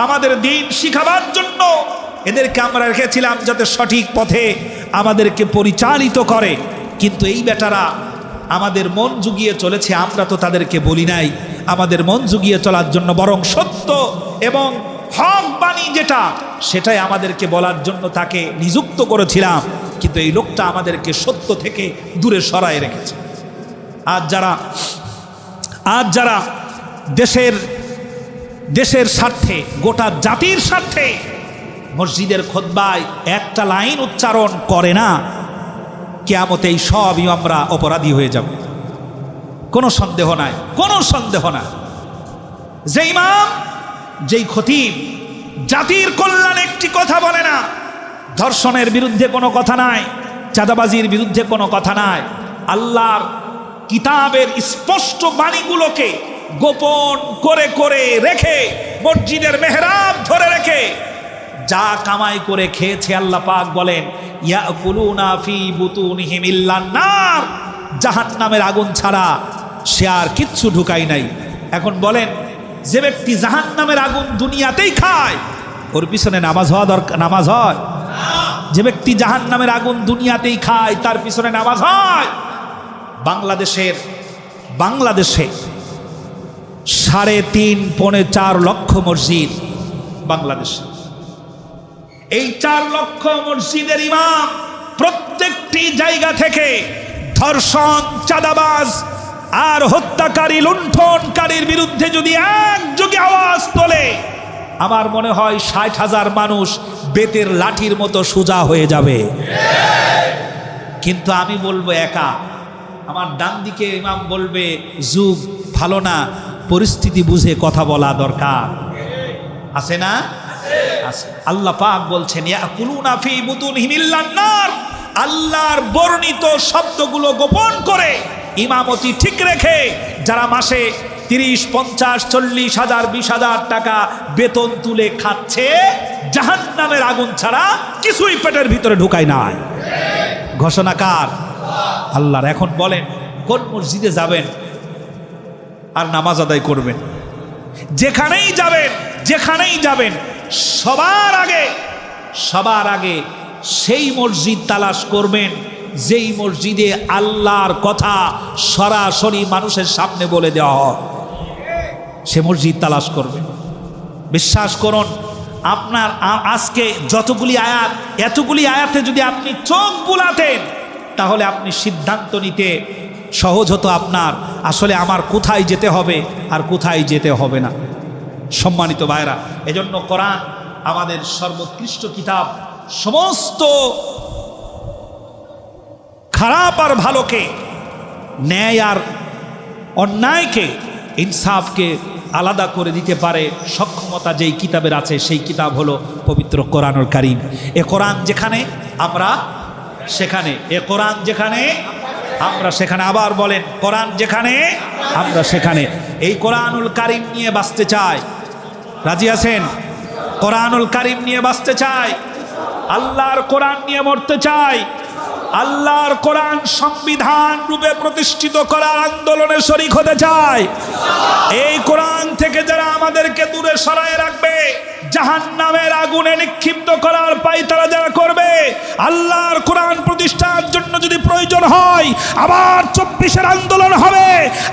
আমাদের দিন শিখাবার জন্য, এদেরকে আমরা রেখেছিলাম যাতে সঠিক পথে আমাদেরকে পরিচালিত করে, কিন্তু এই বেটারা আমাদের মন জুগিয়ে চলেছে। আমরা তো তাদেরকে বলি নাই আমাদের মন জুগিয়ে চলার জন্য, বরং সত্য এবং হক বাণী যেটা সেটাই আমাদেরকে বলার জন্য তাকে নিযুক্ত করেছিলাম, কিন্তু এই লোকটা আমাদেরকে সত্য থেকে দূরে সরায় রেখেছে। আজ যারা দেশের স্বার্থে, গোটা জাতির স্বার্থে মসজিদের খুতবায় একটা লাইন উচ্চারণ করে না, কিয়ামতে এই সব ইমামরা অপরাধী হয়ে যাবে। কোনো সন্দেহ নাই, কোনো সন্দেহ নাই। যে ইমাম, যেই খতিব জাতির কল্যাণে একটি কথা বলে না, ধর্ষণের বিরুদ্ধে কোনো কথা নাই, চাঁদাবাজির বিরুদ্ধে কোনো কথা নাই, আল্লাহর কিতাবের স্পষ্ট বাণীগুলোকে গোপন করে করে রেখে, মসজিদের মেহরাব ধরে রেখে যা কামাই করে খেয়েছে, আল্লাহ পাক বলেন ইয়াকুলুনা ফি বুতুনিহিম ইল্লান নার, জাহান্নামের আগুন ছাড়া সে আর কিচ্ছু ঢুকাই নাই। এখন বলেন, যে ব্যক্তি জাহান্নামের আগুন দুনিয়াতেই খায় ওর পিছনে নামাজ হওয়া দরকার? নামাজ হয়? যে ব্যক্তি জাহান্নামের আগুন দুনিয়াতেই খায় তার পিছনে নামাজ হয়? বাংলাদেশে 3.5-4 লক্ষ মসজিদ বাংলাদেশে। এই 4 লক্ষ মসজিদের ইমাম প্রত্যেকটি জায়গা থেকে ধর্ষণ, চাঁদাবাজ আর হত্যাকারী, লুণ্ঠনকারীর বিরুদ্ধে যদি একযোগে আওয়াজ তোলে, আমার মনে হয় 60,000 মানুষ বেতের লাঠির মতো সোজা হয়ে যাবে। কিন্তু আমি বলবো একা, আমার ডান দিকে ইমাম বলবে যুগ ভালো না, পরিস্থিতি বুঝে কথা বলা দরকার। আছে না? আছে। আল্লাহ পাক বলছেন ইয়াকুলুনা ফি বুতুনিহিম ইল্লান নার, আল্লাহর বর্ণিত শব্দগুলো গোপন করে ইমামতি ঠিক রেখে যারা মাসে 30, 50, 40 হাজার 20 হাজার টাকা বেতন তুলে খাচ্ছে, জাহান্নামের আগুন ছাড়া কিছুই পেটের ভিতরে ঢুকায় নাই। ঘোষণা কার? আল্লাহর। এখন বলেন, কোন মসজিদে যাবেন আর নামাজ আদায় করবেন? যেখানেই যাবেন সবার আগে সেই মসজিদ তালাশ করবেন যেই মসজিদে আল্লাহর কথা সরাসরি মানুষের সামনে বলে দেওয়া হয়, সে মসজিদ তালাশ করবেন। বিশ্বাস করুন, আপনার আজকে যতগুলি আয়াত, এতগুলি আয়াতে যদি আপনি চোখ বুলাতেন তাহলে আপনি সিদ্ধান্ত নিতে সহজ হতো আপনার, আসলে আমার কোথায় যেতে হবে আর কোথায় যেতে হবে না। সম্মানিত ভাইরা, এজন্য কোরআন আমাদের সর্বোৎকৃষ্ট কিতাব। সমস্ত খারাপ আর ভালোকে, ন্যায় আর অন্যায়কে, ইনসাফকে আলাদা করে দিতে পারে সক্ষমতা যেই কিতাবের আছে সেই কিতাব হলো পবিত্র কোরআনুল কারীম। এ কোরআন যেখানে আমরা সেখানে, এ কোরআন যেখানে আমরা সেখানে। আবার বলেন, কোরআন যেখানে আমরা সেখানে। এই কোরআনুল কারীম নিয়ে বাঁচতে চাই, রাজি আছেন? কোরআনুল কারীম নিয়ে বাঁচতে চাই, আল্লাহর কোরআন নিয়ে মরতে চাই, আল্লাহর কোরআন সংবিধান রূপে প্রতিষ্ঠিত করার আন্দোলনে শরীক হতে চাই। এই কোরআন থেকে যারা আমাদেরকে দূরে সরায় রাখবে, জাহান্নামের আগুনে নিক্ষিপ্ত করার পায়তারা যারা করবে, আল্লাহর কোরআন প্রতিষ্ঠার জন্য যদি প্রয়োজন হয় আবার 24-এর আন্দোলন হবে,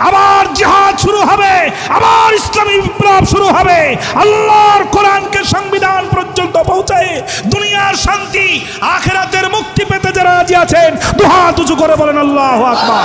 আবার জিহাদ শুরু হবে, আবার ইসলামী বিপ্লব শুরু হবে, আল্লাহর কোরআনকে সংবিধান পর্যন্ত পৌঁছায় দুনিয়ার শান্তি আখিরাতের মুক্তি পেতে যারা রাজি আছেন দুহাত উঁচু করে বলেন আল্লাহু আকবার।